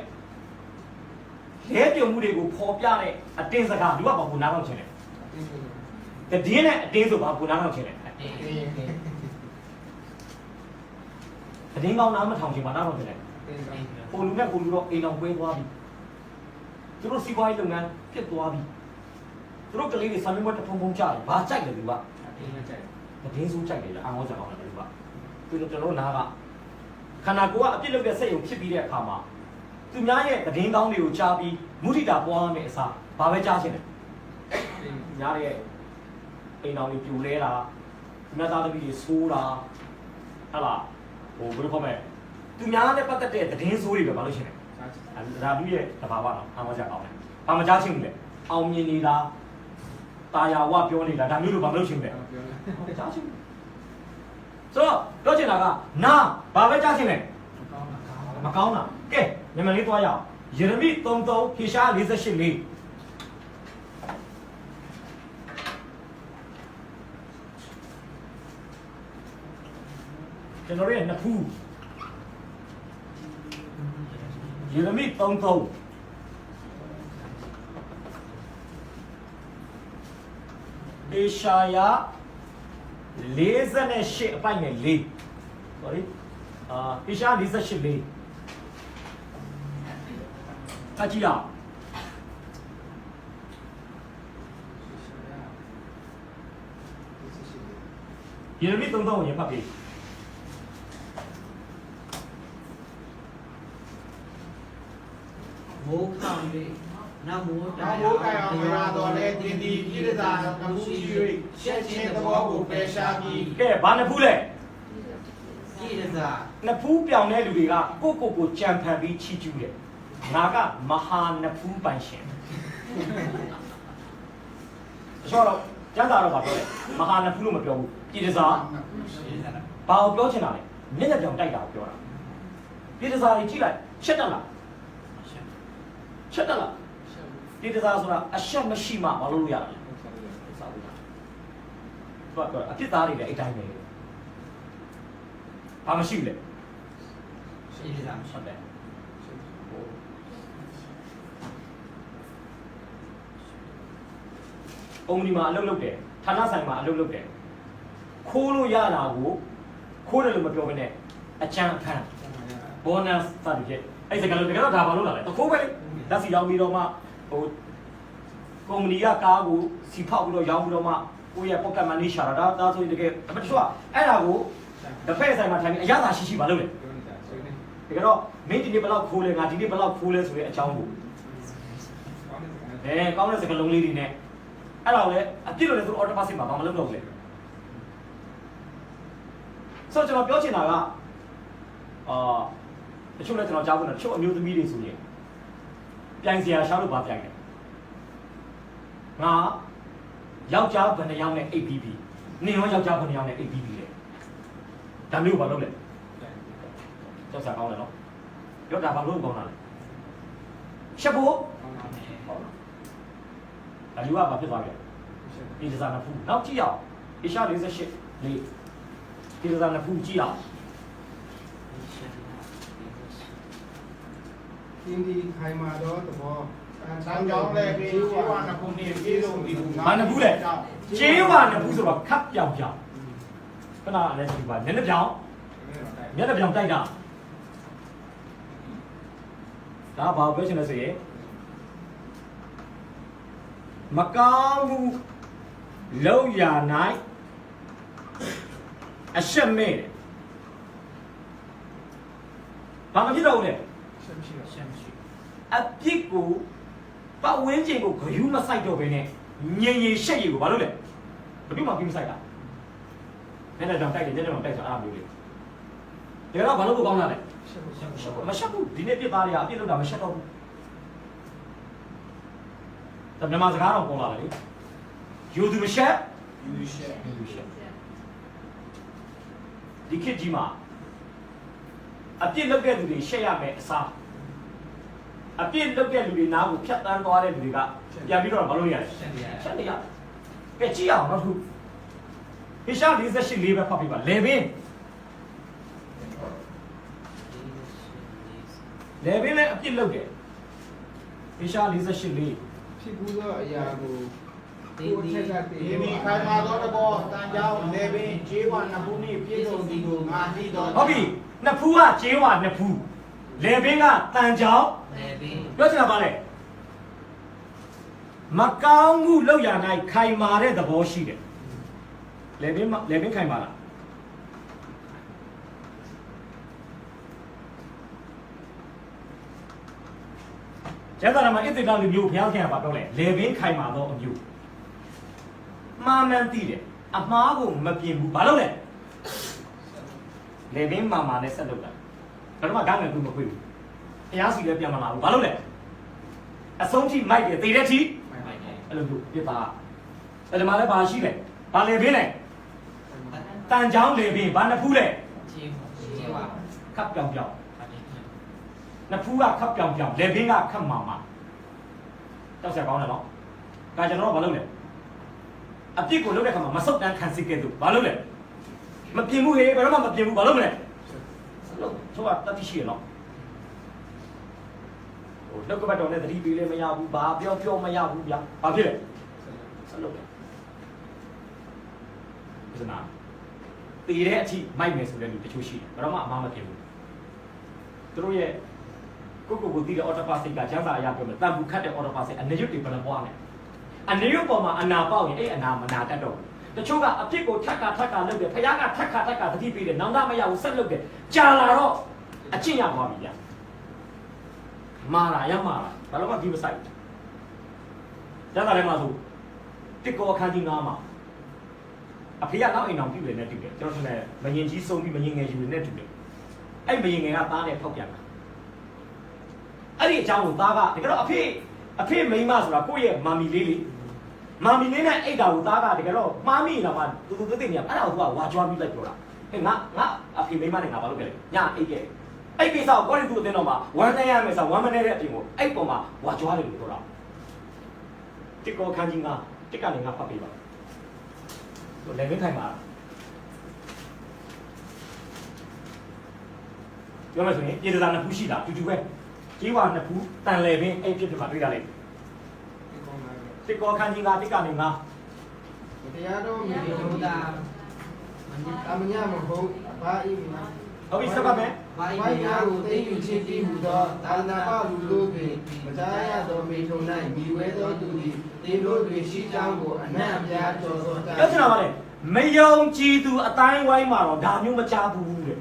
လဲပြုံမှုတွေကိုဖော်ပြတဲ့အတင်းစကားသူကဘာကိုနားထောင်ချင်လဲသတင်းနဲ့အတင်းဆိုဘာကိုနားထောင်ချင်လဲသတင်းကောင်းနားမထောင်ချင်ပါနားထောင်ချင်လဲ ဟိုလူနဲ့ဟိုလူတော့အိမ်အောင်ပွဲသွားပြီသူတို့စီးပွားရေးလုပ်ငန်းဖြစ်သွားပြီသူတို့ကလေးတွေဆံမွေးတစ်ဖုံဖုံကြတယ်ဘာကြိုက်တယ်သူကတည်င်းစိုးကြိုက်တယ်အာမောကြအောင်တယ်သူကသူတို့ကျွန်တော်နားကခန္ဓာကိုယ်ကအပြစ်လုပ်တဲ့စိတ်ကိုဖြစ်ပြီးတဲ့အခါမှာသူများရဲ့တည်င်းကောင်းတွေကိုကြားပြီးမုဒိတာပွားမယ်အစားဘာပဲကြားချင်တယ်ညားရဲ့အိမ်အောင်တွေပြိုလဲတာမြတ်သားသမီးတွေဆိုးတာဟလာဟိုဘယ်လိုခေါ်မလဲသူများနဲ့ပတ်သက်တဲ့တည်င်းဆိုးတွေပဲမလုပ်ချင်တယ်ဒါသူရဲ့တဘာဝတော့အာမောကြအောင်တယ်ဘာမကြားချင်ဘူးလေအောင်မြင်နေတာတာယာဝပြောနေတာဒါမျိုးလိုဘာမလုပ်ချင်ဘူးလေကြားချင်ဆိုတော့ပြောချင်တာကနာဘာပဲကြားချင်လဲမကောင်းတာကဲမြန်မာလေးသွားရအောင်ယေရမိ33ဟေရှာ48လေးကျွန်တော်ရဲ့နှစ်ဖူးယေရမိ33ဟေရှာယ48အပိုင်နဲ့4 sorry ဟေရှာ48လေးအကြည့်ရအောင်ယေရမိ33ကိုရင်ဖတ်ပြီမိုးခေါင်လေးနမိုး နောက်မိုးကံအောင်မရတော့လဲတင်းဒီပြည်ရသာကမှုရှိ၍ရှက်ချင်းသဘောကိုပယ်ရှားပြီး ကဲဘာနှစ်ဖူးလဲ ပြည်ရသာ နှစ်ဖူးပြောင်းတဲ့လူတွေကကိုကြံဖန်ပြီးချီးကျူးတယ်ငါကမဟာနှစ်ဖူးပိုင်ရှင်ဆိုတော့ကျမ်းစာတော့ဗာပြောတယ်မဟာနှစ်ဖူးလို့မပြောဘူးပြည်တစားဘာကိုပြောချင်တာလဲမျက်နှာပြောင်တိုက်တာကိုပြောတာပြည်တစားကြီးကြည့်လိုက်ချက်တက်လားချက်တက်လားပြည်တစားဆိုတာအရှက်မရှိမှမလုပ်လို့ရတာလေစာဘူးလားသူကပြောအဖြစ်သားတွေလည်းအဲ့တိုင်းပဲဘာမရှိဘူးလေ ပြည်ရသာ ဟုတ်တယ်အုံဒီမှာအလုပ်လုပ်တယ်ဌာနဆိုင်မှာအလုပ်လုပ်တယ်ခိုးလို့ရတာကိုခိုးတယ်လို့မပြောဘဲနဲ့အချမ်းအခန်း bonus စသဖြင့်အဲ့စကားလုံးတကယ်တော့ဒါဘာလို့လာလဲတခိုးပဲလေလက်စီရောက်ပြီးတော့မှဟိုကုမ္ပဏီကကားကိုစီဖောက်ပြီးတော့ရောင်းပြီးတော့မှကိုယ့်ရဲ့ pocket money ရှာတာဒါဆိုရင်တကယ်အမတချို့ကအဲ့ဒါကိုတစ်ဖက်ဆိုင်မှာထိုင်ပြီးအရသာရှိပါလို့လေတကယ်တော့မင်းဒီနေ့ဘယ်လောက်ခိုးလဲငါဒီနေ့ဘယ်လောက်ခိုးလဲဆိုတဲ့အကြောင်းကိုကောင်းတဲ့စကားလုံးလေးတွေနဲ့အဲ့ဒါကိုလည်းအပြစ်လို့လည်းသူတို့ order pass မှာဘာမှလုပ်တော့ဘူးလေဆိုတော့ကျွန်တော်ပြောချင်တာကတချို့လည်းကျွန်တော်ကြားဖို့တချို့အမျိုးသမီးတွေဆိုရင်ပြိုင်စရာရှားလို့ဘာပြိုင်လဲငါယောက်ျားဘယ်နှယောက်နဲ့ APP နင်ရောယောက်ျားဘယ်နှယောက်နဲ့ APP လဲဒါမျိုးဘာလုပ်လဲကြောက်စရာကောင်းတယ်နော်ပြောတာဘာလို့ကောင်းတာလဲချက်ဖို့ဒါယူကဘာဖြစ်သွားလဲဒီစားနှစ်ဖူးနောက်ကြည့်အောင်အေရှာ48လေးဒီစားနှစ်ဖူးကြည့်အောင် တင်းဒီခိုင်မာတော့သဘောဆန်းကြောင်းလဲပြီးခြေဝါနှစ်ခုနေပြေဆုံးဒီကူ ဘာနှစ်ဖူးလဲခြေဝါနှစ်ဖူးဆိုတော့ခပ်ပြောင်ပြောင်ခဏလည်းဒီပါမျက်နှာပြောင်တိုက်တာဒါဘာပြောချင်လဲဆိုရင်မကောင်းမှုလောက်ရနိုင်အရှက်မဲ့တယ်ဘာမဖြစ်တော့ဘူးလဲ ရှမ်းရှိ အပြစ်ကိုပတ်ဝန်းကျင်ကိုဂရုမစိုက်တော့ဘဲနဲ့ငြိမ်ငြိမ်ရှက်ရည်ကိုဘာလို့လဲဘယ်သူမှပြီးမစိုက်တာနည်းနည်းတောင်တိုက်တယ်နည်းနည်းတောင်တိုက်ဆိုအားမျိုးလေဒါတော့ဘာလို့ကောင်းလာလဲမရှက်ဘူးဒီနေ့ပြစ်သားတွေကအပြစ်လုပ်တာမရှက်တော့ဘူးဒါမြန်မာစကားတော့ပေါ်လာတယ်လေယူသူမရှက်ယူရှက်ဒီခေတ်ကြီးမှာအပြစ်လုပ်တဲ့လူတွေရှက်ရမယ်အစားအပြစ်လုပ်တဲ့လူတွေနားကိုဖြတ်တန်းသွားတဲ့လူတွေကပြန်ပြီးတော့မလုပ်ရဘူးရှက်နေရကဲကြည့်အောင်တော့သူဟေရှာ48လေးပဲဖတ်ပြပါလေဘင်းလည်းအပြစ်လုပ်တယ်ဟေရှာ48လေး ဖြစ်ဘူးသောအရာကို တင်းဒီ ဒီမီခိုင်မာသောတဘောတန်ကြောင်းလေပင်ခြေဝါနှစ်ခုနှင့်ပြေဆုံးသည်ကိုငါသိတော် ဟုတ်ပြီနှစ်ဖူးကကျေးဝါနှစ်ဖူး လေပင်ကတန်ကြောင် လေပင် ပြောချင်တာပါလေမကောင်းမှုလောက်ရနိုင်ခိုင်မာတဲ့သဘောရှိတယ်လေပင်ခိုင်မာလားကျန်တာမှာအစ်တေတောင်လူမျိုးဘုရားခင်ကပြောလေလေပင်ခိုင်မာတော့အမျိုးမှားမှန်းသိတယ်အမှားကိုမပြင်ဘူးဘာလို့လဲလေပင်မာနဲ့ဆက်လုပ်တာဘယ်တော့မှဂန်းငယ်ကူမခွေးဘူးတရားစီလည်းပြန်မလာဘူးဘာလို့လဲအဆုံးထိမိုက်တယ်သေတဲ့ထိ မိုက်တယ် အဲ့လိုမျိုးပြပါအဲ့ဒီမှာလည်းဘာရှိလဲဘာလေပင်လဲတန်ချောင်းလေပင်ဘာနှစ်ဖူးလဲ ချင်းပါ ခပ်ပြောင်ပြောင်နှစ်ဖူးကခပ်ပြောင်ပြောင်လေပင်ကခပ်မာမာတောက်ဆက်ကောင်းတယ်နော်ဒါကျွန်တော်တို့ဘာလုပ်လဲအပြစ်ကိုလုပ်တဲ့ခါမှာမဆုတ်တန်းခံစစ်ကဲသူဘာလုပ်လဲမပြင်ဘူးဟေးဘယ်တော့မှမပြင်ဘူးဘာလုပ်မလဲလို့ဆိုတာတတိရှိရနော်ဟိုလောက်ကပတ်တော်နဲ့တတိပေးလည်းမရဘူးဘာပြောမရဘူးဗျာဘာဖြစ်လဲဆက်လုပ်တယ်ဒီနာတည်တဲ့အထိမိုက်မယ်ဆိုတဲ့လူတချို့ရှိတယ်ဘယ်တော့မှအမှားမပြင်ဘူးသူတို့ရဲ့ကိုတည်တဲ့ order pass ကကျန်းစာအရာပြောမယ်တန်ဘူးခတ်တဲ့ order pass အနေရွတ်တွေဘယ်လိုပွားလဲအနေရွတ်ပေါ်မှာအနာပေါက်ရင်အဲ့အနာမနာတတ်တော့တချို့ကအပြစ်ကိုထက်ကလုပ်တယ်ဖခင်ကထက်ကတတိပေးတယ်နောင်တမရဘူးဆက်လုပ်တယ်ကြာလာတော့အကျင့်ရသွားပြီဗျာမာလာရမာလာဘာလို့မှဒီမဆိုင်ကျန်တာလည်းမဆိုတစ်ကောအခန်းကြီး9မှာအဖေကနောက်အိမ်အောင်ပြုတယ်နဲ့တူတယ်ကျွန်တော်ထင်တယ်မရင်ကြီးဆုံးပြီးမရင်ငယ်ယူနေတူတယ်အဲ့မရင်ငယ်ကသားနဲ့ဖောက်ပြန်တာအဲ့ဒီအကြောင်းကိုသားကတကယ်တော့အဖေမိန်းမဆိုတာကိုယ့်ရဲ့မာမီလေးမာမီလေးနဲ့အိတ်တာကိုသားကတကယ်တော့မှားမိနေတာမှတူသိနေရအဲ့ဒါကိုသူကဝါကြွားပြီးလိုက်ပြောတာဟဲ့ငါအဖေမိန်းမနဲ့ငါဘာလုပ်ခဲ့လဲညအိတ်ခဲ့အဲ့ကိစ္စကိုကောရီသူအတင်းတော့မှာဝမ်းနေရမယ်ဆိုဝမ်းမနေတဲ့အပြင်ကိုအဲ့ပုံမှာဝါကြွားတယ်လို့ပြောတာတစ်ကောခန်းကြီးကတစ်ကနေငါဖတ်ပေးပါဆိုလည်းမခိုင်ပါပြောမယ်ဆိုရင်ပြည်သာနှစ်ဖူးရှိတာတူပဲကြီးဝါနှစ်ဖူးတန်လေပင်အဲ့ဖြစ်မှာတွေ့ရလိမ့်တစ်ကောခန်းကြီးကတစ်ကနေငါ တရားတော်မြတ် ဘု ဘု ဒ္ဓ ရား အမညာမဟုတ်ဘာဤမနာ ဟုတ်ပြီစပါမယ် ဘာ ဘိုင်းနာကိုသိယူချင်းတည်ဟူသောသာနာပလူတို့တွင်မကြားရသောမိထုံ၌မိဝဲသောသူသည်တင်တို့တွင်ရှိကြောင်းကိုအနံ့အပြားကြော်သောတာ ပြောချင်တာပါလေမယုံကြည်သူအတိုင်းဝိုင်းမှာတော့ဒါမျိုးမချဘူးတဲ့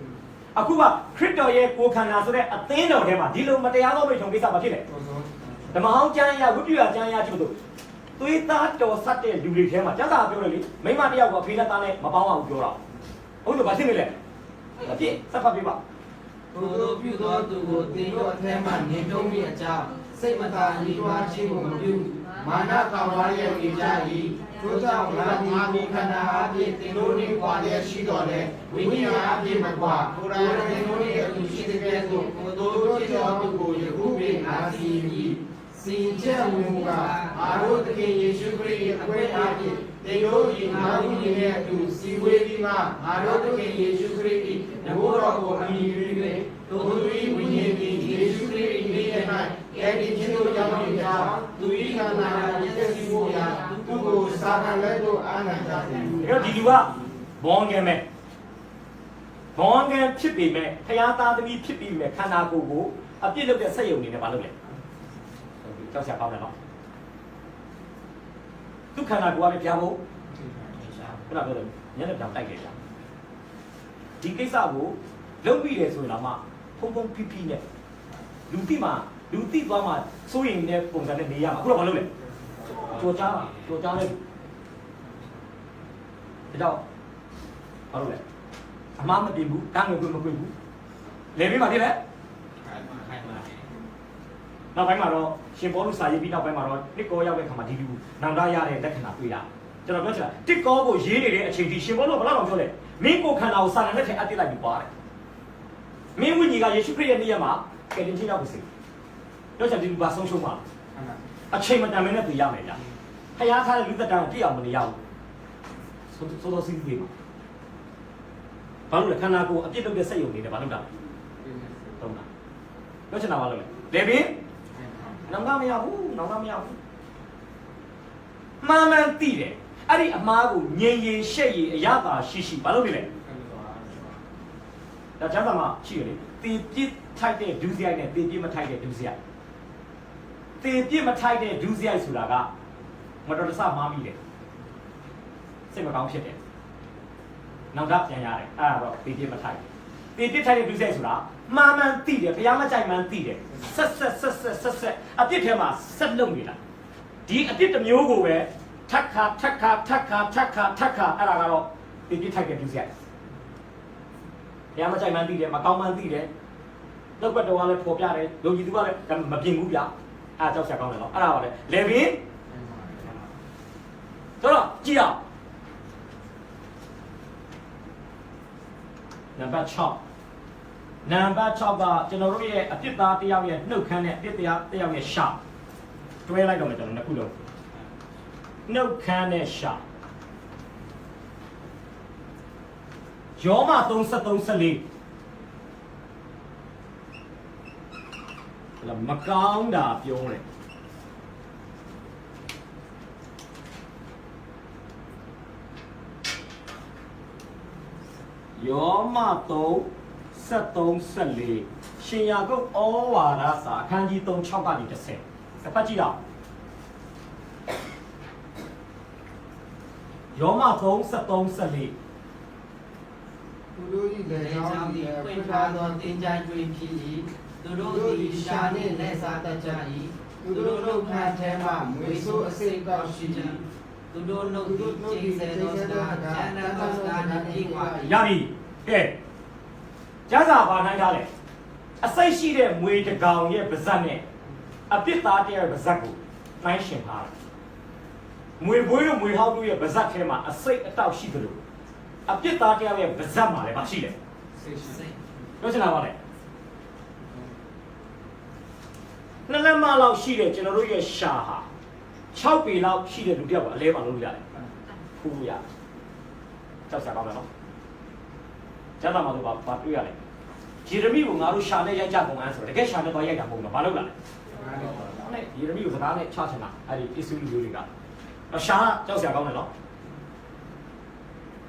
အခုကခရစ်တော်ရဲ့ကိုယ်ခန္ဓာဆိုတဲ့အသင်းတော်ထဲမှာဒီလိုမတရားသောမိထုံကိစ္စမဖြစ်နဲ့ဓမ္မအောင်ကျမ်းရဝိပ္ပယကျမ်းရကြည့်လို့သွေးသားတော်ဆက်တဲ့လူတွေထဲမှာကျမ်းစာပြောတယ်လေမိမတယောက်ကဖေးနဲ့သားနဲ့မပေါင်းအောင်ပြောတာဟုတ်လို့ဘာဖြစ်နေလဲအပြည့်စက်ဖတ်ပြပါ ဘုသောပြုသောသူကိုတင်တို့အထက်မှနေပြုံးမိအကြောင်းစိတ်မသာညီတွားခြင်းကိုမပြု မာနကောင်ဝါရဲ့နေကြ၏ထို့ကြောင့်ငါဒီခန္ဓာအပြည့်တင်တို့နှင့်ကွာလျက်ရှိတော်လဲဝိညာဉ်အပြည့်မကွာကိုယ်တိုင်တင်တို့နှင့်အတူရှိတဲ့ကဲ့သို့ကိုတို့ကြောင့်သူကိုယခုပင်ငါစီပြီးစီချက်ဝင်မူကအာရုသခင်ယေရှုခရစ်၏အခွင့်အားဖြင့်တင်တို့၏ငါဝိညာဉ်နဲ့အတူစီဝေးပြီးမှအာရုသခင်ယေရှုခရစ်၏ဘိုးတော်ကိုအမိပြု၍တို့၏ဝိညာဉ်သည်ယေရှုခရစ်၏နေ၌ကဲ့ဒီခြင်းတို့ကြောင့်ဒီကြောင့်သူ၏ခန္ဓာရဲ့သက်စီဖို့ရာသူကိုစာခံလက်တို့အာဏာကြတယ် ဒါဒီလူကဘောင်းငယ်မဲ့ဘောင်းငယ်ဖြစ်ပေမဲ့ဖျားသားသမီးဖြစ်ပြီးမဲ့ခန္ဓာကိုယ်ကိုအပြည့်လုပ်တဲ့စက်ယုံနေနဲ့မလုပ်လဲကြောက်စရာကောင်းတယ်နော်သူခန္ဓာကိုယ်ကလည်းပြားဖို့ခုနပြောတယ်ညနေပြောင်တိုက်ခဲ့ကြဒီကိစ္စကိုလုပ်ပြီးတယ်ဆိုရင်တော့မှဖုံဖုံဖိဖိနဲ့လူတိသွားမှစိုးရင်တဲ့ပုံစံနဲ့နေရမှာအခုတော့မလုပ်လဲကြော်ကြားလိုက်ဒါတော့ဘာလို့လဲအမှားမတင်ဘူးကန်းငွေကိုမကွေးဘူးလေပြီးမှဖြစ်လဲနောက်ပိုင်းမှာတော့ရှင်ဘောလူစာရေးပြီးနောက်ပိုင်းမှာတော့တစ်ကောရောက်တဲ့ခါမှာဒီလူနောင်တရတဲ့လက္ခဏာတွေ့တာကျွန်တော်ပြောချင်တာတစ်ကောကိုရေးနေတဲ့အချိန်ဒီရှင်ဘောလူဘယ်လောက်တော့ပြောလဲမင်းကိုခန္ဓာကိုစာနယ်နဲ့ထည့်အပ်တိလိုက်ပြီးပါတယ်မင်းဝိညာဉ်ကယေရှုခရစ်ရဲ့နေ့ရက်မှာကယ်တင်ခြင်းရောက်ပါစေပြောချင်ဒီလူပါဆုံးရှုံးပါအချိန်မတန်မင်းနဲ့ပြရမယ်ဗျာဖျားထားတဲ့လူသက်တမ်းကိုပြည့်အောင်မနေရဘူးသို့တော်စီးပြီးပါဘာလို့လဲခန္ဓာကိုယ်အပြစ်လုပ်တဲ့စိတ်ယုံနေတယ်ဘာလို့လဲသုံးတာပြောချင်တာဘာလို့လဲလေဘင်းနောင်ကမရဘူးမှန်မှန်သိတယ်အဲ့ဒီအမားကိုငြိမ်ရင်ရှက်ရင်အရသာရှိဘာလို့လဲဒါကျမ်းစာမှာရှိတယ်လေသ ตีပြစ်ထိုက်တဲ့ဒုစရိုက်နဲ့ตีပြစ်မထိုက်တဲ့ဒုစရိုက်ตีပြစ်မထိုက်တဲ့ဒုစရိုက်ဆိုတာကမတော်တဆမှားမိတယ်စိတ်မကောင်းဖြစ်တယ်နောက်တော့ပြန်ရတယ်အဲ့ဒါတော့ตีပြစ်မထိုက်ตีပြစ်ထိုက်တဲ့ဒုစရိုက်ဆိုတာမှားမှန်သိတယ်ဘုရားမကြိုက်မှန်သိတယ်ဆက်အပြစ်ထဲမှာဆက်လုံနေတာဒီအပြစ်တစ်မျိုးကိုပဲထက်ခါအဲ့ဒါကတော့ตีပြစ်ထိုက်တဲ့ဒုစရိုက်ဘုရားမကြိုက်မှန်းသိတယ်မကောင်းမှန်းသိတယ်လောက်ကွက်တော်ကလည်းပေါ်ပြတယ်ယုံကြည်သူကလည်းမပြင်ဘူးဗျအဲ့ဒါကြောက်ဆက်ကောင်းတယ်နော်အဲ့ဒါပါလေလေဘင်းဆိုတော့ကြည့်အောင်နံပါတ်6ကကျွန်တော်တို့ရဲ့အပြစ်သားတစ်ယောက်ရဲ့နှုတ်ခမ်းနဲ့အပြစ်တရားတစ်ယောက်ရဲ့ရှာတွဲလိုက်တော့မယ်ကျွန်တော်နှစ်ခုလုံးနှုတ်ခမ်းနဲ့ရှာယောမ33:14မကောင်းတာပြောတယ်ယောမ3:13-14ရှင်ယာကုပ်ဩဝါဒစာအခန်းကြီး3:6ကနေ10တစ်ဖက်ကြည့်တော့ယောမ3:13-14သူတို့ဤလည်းကြောင်းဒီဖွင့်ထားသောတင်ကြိုင်တွင်ဖြစ်၏သူတို့သည်ရှာနှင့်လက်စားတတ်ကြ၏သူတို့နှုတ်ခမ်းထဲမှမွေဆိုးအစိတ်ကောက်ရှိ၏သူတို့နှုတ်သည်ကျင်းစေသောစကားဉာဏ်သောစကားနှင့်ဤကွာရပြီကဲကျမ်းစာဘာနိုင်ထားလဲအစိတ်ရှိတဲ့မွေတကောင်ရဲ့ပါဇက်နဲ့အပြစ်သားတဲ့ပါဇက်ကိုနှိုင်းရှင်ထားတယ်မွေဘွေးတို့မွေဟောက်တို့ရဲ့ပါဇက်ထဲမှာအစိတ်အတောက်ရှိသလိုအပြစ်သားတရားရဲ့ပါဇက်မှာလည်းမရှိတယ်စိတ်ပြောချင်တာပါလေနှစ်လက်မလောက်ရှိတဲ့ကျွန်တော်တို့ရဲ့ရှာဟာ6ပေလောက်ရှိတဲ့လူတစ်ယောက်ကအလဲပါလို့ရတယ်ဖူးရကြောက်စရာကောင်းတယ်နော်ကျမ်းစာမှာတော့ဘာတွေ့ရလဲယေရမိကိုငါတို့ရှာနဲ့ရိုက်ကြကုန်အောင်ဆိုတော့တကယ်ရှာနဲ့တော့ရိုက်တာမဟုတ်ဘူးဘာလုပ်လာလဲဟုတ်နဲ့ယေရမိကိုစကားနဲ့ချချင်တာအဲ့ဒီအစ္စလူမျိုးတွေကရှာကြောက်စရာကောင်းတယ်နော်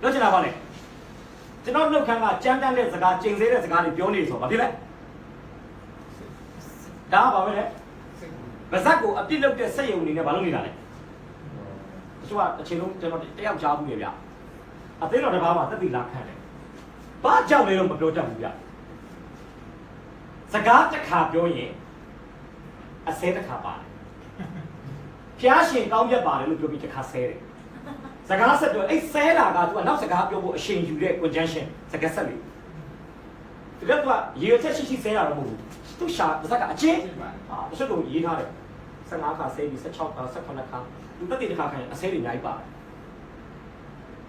ပြောချင်တာပါလေကျွန်တော်နှုတ်ခမ်းကကြမ်းတမ်းတဲ့စကားကျင်စေးတဲ့စကားတွေပြောနေဆိုတော့ဘာဖြစ်လဲဒါကဘာပဲလဲပါဇက်ကိုအပြစ်လုပ်တဲ့စက်ယုံအနေနဲ့ဘာလုပ်နေတာလဲတချို့ကအချိန်လုံးကျွန်တော်တယောက်ကြားဘူးလေဗျအသိတော်တစ်ပါးမှာတက်တည်လာခံတယ်ဘာကြောင့်လဲတော့မပြောတတ်ဘူးဗျစကားတစ်ခါပြောရင်အစဲတစ်ခါပါတယ်ဖျားရှင်ကောင်းပြတ်ပါတယ်လို့ပြောပြီးတစ်ခါဆဲတယ်စကားဆက်ပြောအဲ့ဆဲတာကသူကနောက်စကားပြောဖို့အချိန်ယူတဲ့ conjunction စကားဆက်လေဒီကတော့ရေချက်ရှိဆဲတာတော့မဟုတ်ဘူးသူရှာပါဇက်ကအချင်းတချို့တို့ရေးထားတယ်15ခါဆဲပြီး16ခါ18ခါသူတက်တည်တစ်ခါခံရင်အဆဲတွေအများကြီးပါတယ်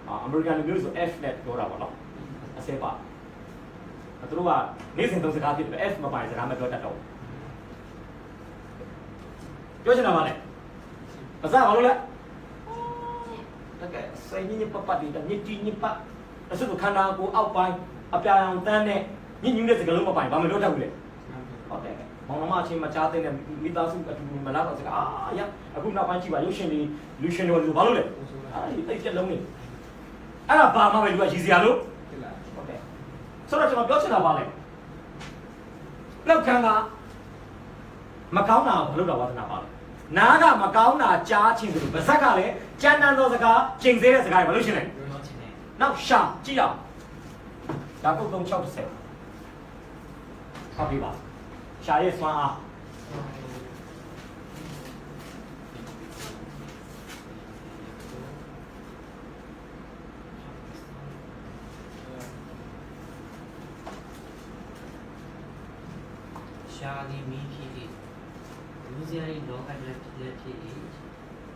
အမေရိကန်လူမျိုးဆို F net ပြောတာပါနော်အဆဲပါသူတို့ကနေ့စဉ်သုံးစကားဖြစ်တယ် F မပိုင်စကားမပြောတတ်တော့ပြောချင်တာပါလေပါဇက်ဘာလို့လဲတကယ်စိတ်ညစ်ပတ်ဒီတညစ်ကြီးညစ်ပတ်တချို့တို့ခန္ဓာကိုယ်အောက်ပိုင်းအပြာရောင်တန်းနဲ့ညစ်ညူးတဲ့စကားလုံးမပိုင်ဘာမပြောတတ်ဘူးလေဟုတ်တယ်မောင်နှမအချင်းမကြားတဲ့မိသားစုအတူမလာတော့စကားရအခုနောက်ပိုင်းကြည့်ပါရုပ်ရှင်တွေလူရှင်တွေဘာလို့လဲအဲ့ဒီတိတ်လုံးနေအဲ့ဒါဘာမှမလူကရည်စရာလို့ဟုတ်တယ်ဆိုတော့ကျွန်တော်ပြောချင်တာပါလေလောက်ခံကမကောင်းတာကိုမလုပ်တော့ဝါသနာပါလေနားကမကောင်းတာကြားချင်းဆိုလို့ပါဇက်ကလည်းကြမ်းတမ်းသောစကားကျင်စေတဲ့စကားတွေဘာလို့ရှင်လဲနောက်ရှာကြည့်အောင်ဒါကုတ်360ဟောဒီပါရှာရဲ့စွမ်းအားရှာဒီမီဖြစ်၏လူစရာ၏လောကလည်းဖြစ်၏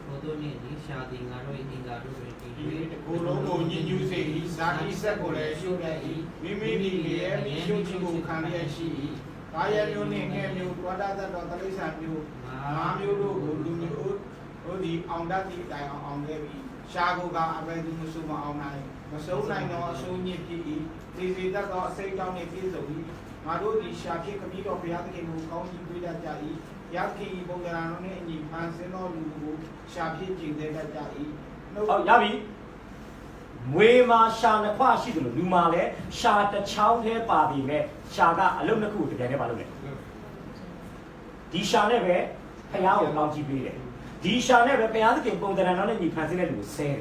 ဘုဒ္ဓနှင့်ဒီရှာဒီငါတို့၏အင်္ဂါတို့တွင်တည်၍ကိုယ်လုံးကိုညှဉ်းညူးစေ၏ဇာတိဆက်ကိုလည်းရှုတတ်၏မိမိဒီရဲ့မိရှုခြင်းကိုခံရရှိ၏ကာယမျိုးနှင့်ငယ်မျိုးတွားတတ်သောတိရစ္ဆာန်မျိုးငါမျိုးတို့ကိုလူမျိုးတို့ဒီအောင်တတ်သည့်တိုင်အောင်ခဲ့ပြီရှာကိုကအဘယ်သူမဆိုမအောင်နိုင်မဆုံးနိုင်သောအဆိုးညစ်ဖြစ်၏ဒီစီတတ်သောအစိတ်တောင်းနှင့်ပြည့်စုံ၏ငါတို့ဒီရှာဖြစ်ခမည်းတော်ဘုရားသခင်ကိုကောင်းကြီးပေးတတ်ကြ၏ဘုရားသခင်၏ဘုံကံတော်နှင့်အညီမှန်စင်သောလူကိုရှာဖြစ်ကြည်တဲ့တတ်ကြ၏ဟုတ်ရပြီ မွေမှာရှာနှစ်ခွရှိတယ်လို့လူမှာလည်းရှာတစ်ချောင်းသေးပါပြီမဲ့ရှာကအလုံးနှစ်ခုတကယ်နဲ့ပါလို့လေဒီရှာနဲ့ပဲဖျားကိုကောင်းကြည့်ပေးတယ်ဒီရှာနဲ့ပဲဘုရားသခင်ပုံသဏ္ဍာန်တော်နဲ့ညီဖန်ဆင်းတဲ့လူကိုဆဲတယ်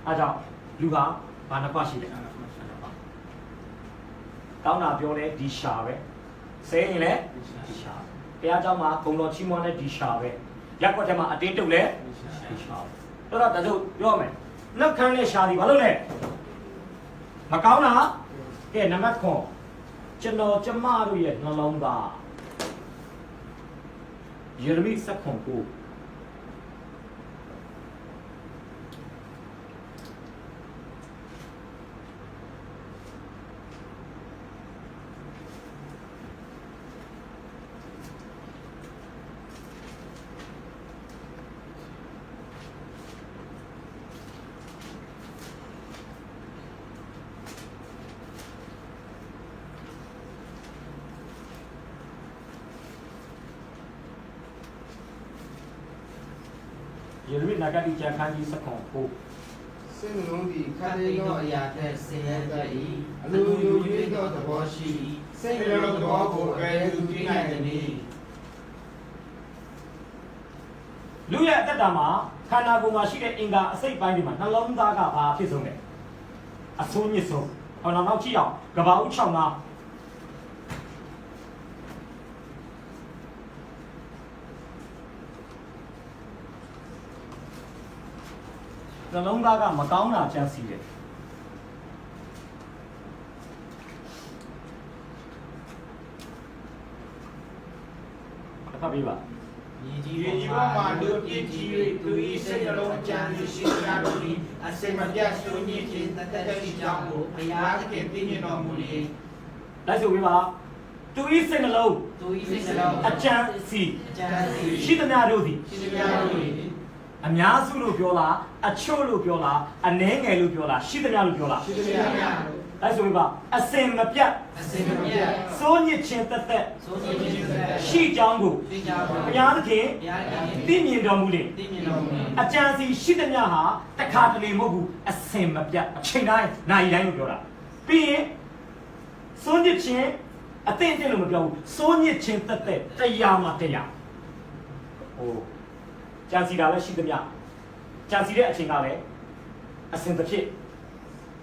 အဲကြောင့်လူဟာဘာနှစ်ခွရှိတယ်ကောင်းတာပြောလဲဒီရှာပဲဆဲရင်လည်းဒီရှာဘုရားเจ้าမှာဂုဏ်တော်ချီးမွမ်းတဲ့ဒီရှာပဲရက်ွက်ထဲမှာအတင်းတုပ်လဲဒီရှာတော့ဒါဆိုပြောမယ်နောက်ခန်းနဲ့ရှာဒီဘာလို့လဲမကောင်းတာကဲနံပါတ်9ကျွန်တော်ကျမတို့ရဲ့နှလုံးသားယေရမိ7:9ယေရမိနဂတိကျမ်းခန်းကြီး7:9စိတ်နှလုံးသည်ခ ခတ် တ် သိ သိ မ်း မ်း သော သော အ အ ရာ ရာ ထ ထ က် က် ဆ ဆ င်း င်း ရဲ ရဲ တ တ တ် တ် ၏ ၏အ အ လို လို လို လို ရွေး ရွေး သော သော သ သ ဘော ဘော ရှိ ရှိ စိ စိ တ် တ် နှ နှ လုံး လုံး သ သ ဘော ဘော ကို ကို ဘ ဘ ယ် ယ် သူ သူ သိ သိ နို နိုင် င် သ သ န န ည်း ည်း လူရဲ့အသက်တာမှာခန္ဓာကိုယ်မှာရှိတဲ့အင်္ဂါအစိတ်ပိုင်းတွေမှာနှလုံးသားကဘာဖြစ်ဆုံးလဲအဆိုးညစ်ဆုံးဟောနောက်ကြည့်အောင်ကဘာဦး6မှာနှလုံးသားကမကောင်းတာကြံစီတယ်ဖတ်ပေးပါ မြေကြီး ဒီဒီပေါ်မှာလူပြည့်ကြီး၍သူ၏စိတ်နှလုံးအကြံရှိရှိရတော်သည်အစင်မပြတ်ဆိုညစ်ခြင်းတသက်ရှိကြောင်းကိုဘုရားသခင်ပြည့်ညတ်တော်မူလေ လိုက်ဆိုပေးပါသူဤစိတ်နှလုံး သူ၏စိတ်နှလုံး အကြံစီ အကြံစီ ရှိသမျှတို့သည် ရှိသမျှတို့သည် အများစုလို့ပြောလားအချို့လို့ပြောလားအနည်းငယ်လို့ပြောလားရှိသမျှလို့ပြောလား ရှိသမျှတို့ လိုက်ဆိုပေးပါအစင်မပြတ် အစင်မပြတ် စိုးညစ်ခြင်းသက်သက် ဆိုးခြင်းခြင်းသက် ရှိကြောင်းကို သိကြပါ ဘုရားသခင် ဘုရားသခင် သိမြင်တော်မူလေ သိမြင်တော်မူလေ အကြံစီရှိသမျှဟာတခါတလေမဟုတ်ဘူးအစင်မပြတ်အချိန်တိုင်းနိုင်တိုင်းလို့ပြောတာပြီးရင်စိုးညစ်ခြင်းအသင့်အတင့်လို့မပြောဘူးစိုးညစ်ခြင်းသက်သက်တရားမှတရားဟိုကြံစီတာလည်းရှိသမျှကြံစီတဲ့အချိန်ကလည်းအစင်တစ်ဖြစ်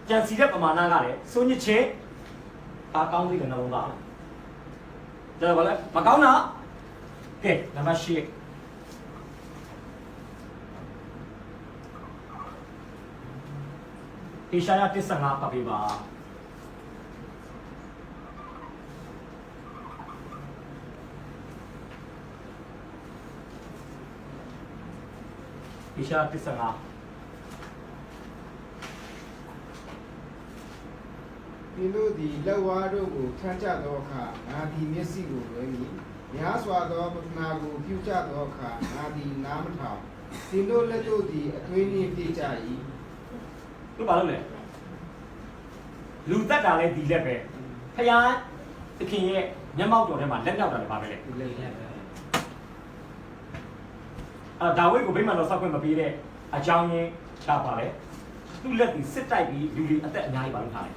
ကြံစီတဲ့ပမာဏကလည်းစိုးညစ်ခြင်းဘာကောင်းသေးတယ်နှလုံးသားဒါဘာလဲမကောင်းတာကဲနံပါတ်8ဟေရှာယ15ပတ်ပေးပါဟေရှာယ15 သင်တို့သည်လက်ဝါးတို့ကိုထမ်းကြသောအခါငါသည်မျက်စိကိုလွှဲမည်များစွာသောပထနာကိုပြုကြသောအခါငါသည်နားမထောင်သင်တို့လက်တို့သည်အသွေးနှင့်ပြည့်ကြ၏တို့ဘာလုပ်လဲလူတက်တာလဲဒီလက်ပဲဖယားသခင်ရဲ့မျက်မှောက်တော်ထဲမှာလက်မြောက်တာလည်းပါပဲလေ ဒီလေးလည်းပဲ ဒါဝိဒ်ကိုဗိမာန်တော်ဆောက်ခွင့်မပေးတဲ့အကြောင်းရင်းကပါလေသူ့လက်ပြီးစစ်တိုက်ပြီးလူတွေအသက်အများကြီးပါလို့ထားတယ်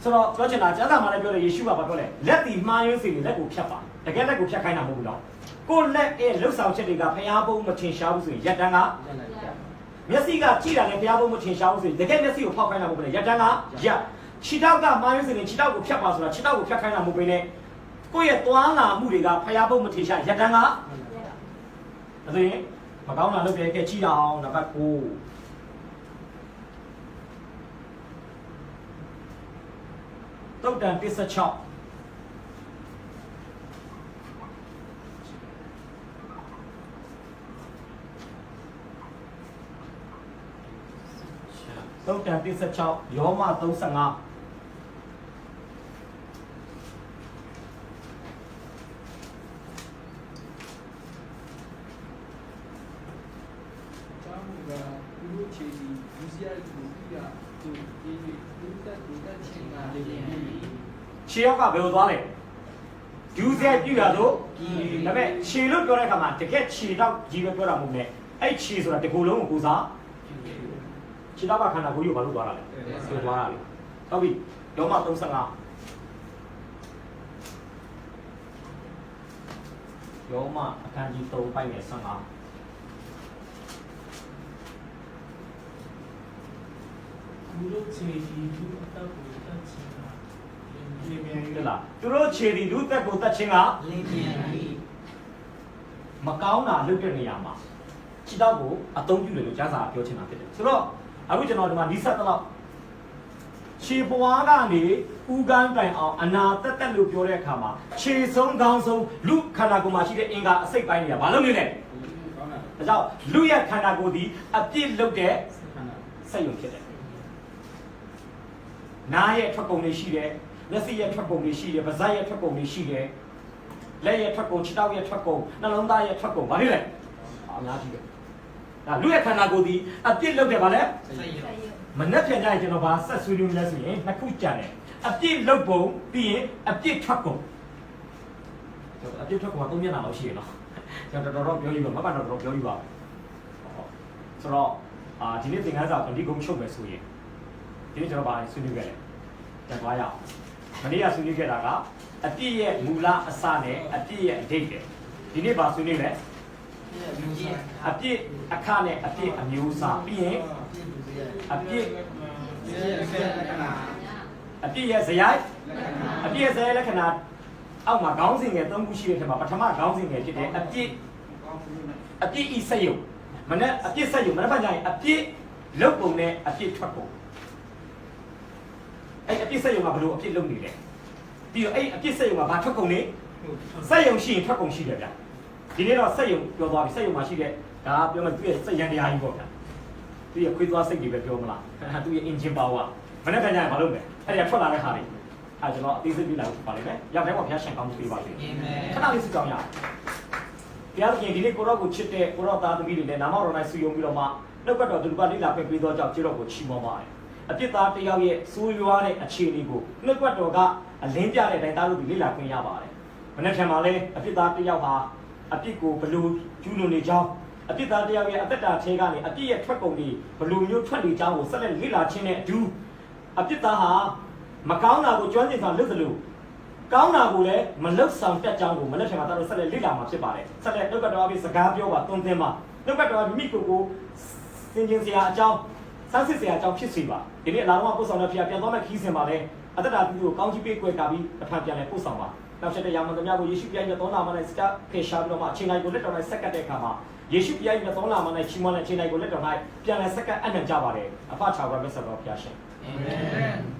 ဆိုတော့ပြောချင်တာကျမ်းစာမှာလည်းပြောတယ်ယေရှုကပြောတယ်လက်တီမှားယွင်းစေတယ်လက်ကိုဖြတ်ပါတကယ်လက်ကိုဖြတ်ခိုင်းတာမဟုတ်ဘူးတော့ကိုယ်လက်ရဲ့လှုပ်ဆောင်ချက်တွေကဖျားပုံးမထင်ရှားဘူးဆိုရင်ရက်တန်းကမျက်စိကကြည့်တာလည်းဖျားပုံးမထင်ရှားဘူးဆိုရင်တကယ်မျက်စိကိုဖောက်ခိုင်းတာမဟုတ်ဘူးလေရက်တန်းကရက်ခြေထောက်ကမှားယွင်းစေတယ်ခြေထောက်ကိုဖြတ်ပါဆိုတာခြေထောက်ကိုဖြတ်ခိုင်းတာမဟုတ်ဘဲနဲ့ကိုယ့်ရဲ့သွားလာမှုတွေကဖျားပုံးမထင်ရှားရက်တန်းကဒါဆိုရင်မကောင်းတာလုပ်ပြဲကဲကြည့်အောင်နံပါတ်9တုတ်တန်16တုတ်တန်16ယောမ35ကျောင်းကသူတို့ခြေစီယူစီယာကိုပြရသူဒီလူတက်လူတက်ချင်းကလေးလေး ခြေရောက်ကဘယ်လိုသွားလဲယူဆဲပြတာဆိုဒါပေမဲ့ခြေလို့ပြောတဲ့အခါမှာတကယ်ခြေတော့ကြီးပဲပြောတာမဟုတ်နဲ့ အဲ့ခြေဆိုတာတကူလုံးကိုကိုစားခြေသားပါခန္ဓာကိုယ်ကြီးကိုဘာလို့သွားတာလဲပြောသွားတာလေဟုတ်ပြီယောမ35ယောမအခန်းကြီး3ပိုက်နဲ့15သူတို့ခြေဒီသူအတော့ကိုတတ်ချင်တာဒီမြန်ကြီး ဟုတ်လားသူတို့ခြေဒီလူသက်ကိုတတ်ခြင်းက လင်းမြန်ပြီး မကောင်းတာလုပ်တဲ့နေရာမှာခြေတော့ကိုအသုံးပြုတယ်လို့ကြားစာပြောချင်တာဖြစ်တယ်ဆိုတော့အခုကျွန်တော်ဒီမှာဒီဆက်တော့ခြေပွားကနေဥကန်းတိုင်အောင်အနာတက်တက်လို့ပြောတဲ့အခါမှာခြေဆုံးခေါင်းဆုံးလူခန္ဓာကိုယ်မှာရှိတဲ့အင်္ဂါအစိတ်ပိုင်းတွေကဘာလို့နေလဲဒါကြောင့်လူရဲ့ခန္ဓာကိုယ်ဒီအပြည့်လုပ်တဲ့စိတ်ရုံဖြစ်တယ်နားရဲ့ထွက်ကုန်တွေရှိတယ်မျက်စိရဲ့ထွက်ကုန်တွေရှိတယ်ပါးစပ်ရဲ့ထွက်ကုန်တွေရှိတယ်လက်ရဲ့ထွက်ကုန်ခြေထောက်ရဲ့ထွက်ကုန်နှလုံးသားရဲ့ထွက်ကုန်ဘာလို့လဲအများကြီးပဲဒါလူရဲ့ခန္ဓာကိုယ်ဒီအပြည့်လုပ်တယ်ဗာလဲ စိတ်ရ မနှက်ပြန်ကြရင်ကျွန်တော်ဗာဆက်ဆွေးနွေးလဲဆိုရင်နှစ်ခုကြံတယ်အပြည့်လုပ်ပုံပြီးရင်အပြည့်ထွက်ကုန်ကျွန်တော်အပြည့်ထွက်ကုန်က3မျက်နှာလောက်ရှိရနော်ကျွန်တော်တော်ပြောယူပါမကတော့တော်ပြောယူပါဆိုတော့ဒီနေ့သင်ခန်းစာကိုဒီကုန်းချုပ်မယ်ဆိုရင်ဒီနေ့ကျွန်တော်ဗာဆွေးနွေးခဲ့တယ်ပြန်သွားရအောင်မနေ့ကဆွေးနွေးခဲ့တာကအပြည့်ရဲ့မူလအစနဲ့အပြည့်ရဲ့အဓိပ္ပာယ်ဒီနေ့ဗာဆွေးနွေးမယ်အပြည့်အခနဲ့အပြည့်အမျိုးအစားပြီးရင်အပြည့်အပြည့်ရဲ့ဇယိုက်အပြည့်ရဲ့ဇယိုက်လက္ခဏာအောက်မှာခေါင်းစဉ်ငယ်3ခုရှိတဲ့ထဲမှာပထမခေါင်းစဉ်ငယ်ဖြစ်တဲ့အပြည့်ဤစက်ယုံမနဲ့အပြည့်စက်ယုံမနဲ့ဘာကြရင်အပြည့်လုတ်ပုံနဲ့အပြည့်ထွက်ပုံအဲ့အပြည့်စက်ယုံကဘယ်လိုအပြည့်လုတ်နေလဲပြီးတော့အဲ့အပြည့်စက်ယုံကဘာထွက်ကုန်လဲစက်ယုံရှိရင်ထွက်ကုန်ရှိတယ်ဗျဒီနေ့တော့စက်ယုံပြောသွားပြီစက်ယုံမှာရှိတဲ့ဒါပြောမှသူ့ရဲ့စက်ရန်တရားကြီးပေါ့ဗျသူရဲ့ခွေးသွားစိတ်တွေပဲပြောမလားသူရဲ့ engine power မနေ့ကညရင်မလုပ်မယ်အဲ့ဒီထွက်လာတဲ့ဟာတွေအဲ့ကျွန်တော်အသေးစိတ်ပြလာလို့ပါလိမ့်မယ်ရောက်တိုင်းမှာဘုရားရှင်ကောင်းပေးပါစေခဏလေးစုကြောင်းရဘုရားရှင်ဒီနေ့ကိုရောကိုချစ်တဲ့ကိုရောသားသမီးတွေနဲ့နာမတော်၌ဆူယုံပြီးတော့မှနှုတ်ကတော်သူကလိလာပဲပေးသောကြောင့်ကျေတော်ကိုချီးမွမ်းပါတယ်အပြစ်သားတယောက်ရဲ့စိုးရွားတဲ့အခြေအနေကိုနှုတ်ကတော်ကအလင်းပြတဲ့အတိုင်းသားလို့ဒီလိလာခွင့်ရပါတယ်မနေ့ကမှလည်းအပြစ်သားတယောက်ဟာအပြစ်ကိုဘလို့ကျူးလွန်နေကြောင်းအပြစ်သားတယောက်ရဲ့အသက်တာထဲကနေအပြစ်ရဲ့ထွက်ကုန်တွေဘလို့မျိုးထွက်နေကြောင်းကိုဆက်လက်လေ့လာခြင်းနဲ့အတူအပြစ်သားဟာမကောင်းတာကိုကျွမ်းကျင်စွာလုပ်သလိုကောင်းတာကိုလည်းမလုပ်ဆောင်တတ်ကြောင်းကိုမနေ့ကမှတော့ဆက်လက်လေ့လာမှာဖြစ်ပါတယ်ဆက်လက်နှုတ်ကတော်အပြီးစကားပြောပါသွန်သင်ပါနှုတ်ကတော်မိကိုစင်ကျင်စရာအကြောင်းစမ်းစစ်စရာအကြောင်းဖြစ်စေပါဒီနေ့အလားတူပို့ဆောင်တဲ့ဖျားပြန်သွားမဲ့ခီးစင်ပါလေအသက်တာသူကိုကောင်းချီးပေးကွယ်ကာပြီးအထံပြန်လဲပို့ဆောင်ပါနောက်ဆက်တဲ့ရာမတော်များကိုယေရှုပြိုင်ရဲ့သုံးနာမနဲ့စကားဖေရှာပြီးတော့မှအချိန်တိုင်းကိုလက်တော်၌ဆက်ကပ်တဲ့အခါမှာယေရှုပြိုင်ရဲ့သုံးနာမနဲ့ချီးမွမ်းတဲ့အချိန်တိုင်းကိုလက်တော်၌ပြန်လဲဆက်ကပ်အနံ့ကြပါတယ်အဖထာဝရမြတ်စွာဘုရားရှင်အာမင်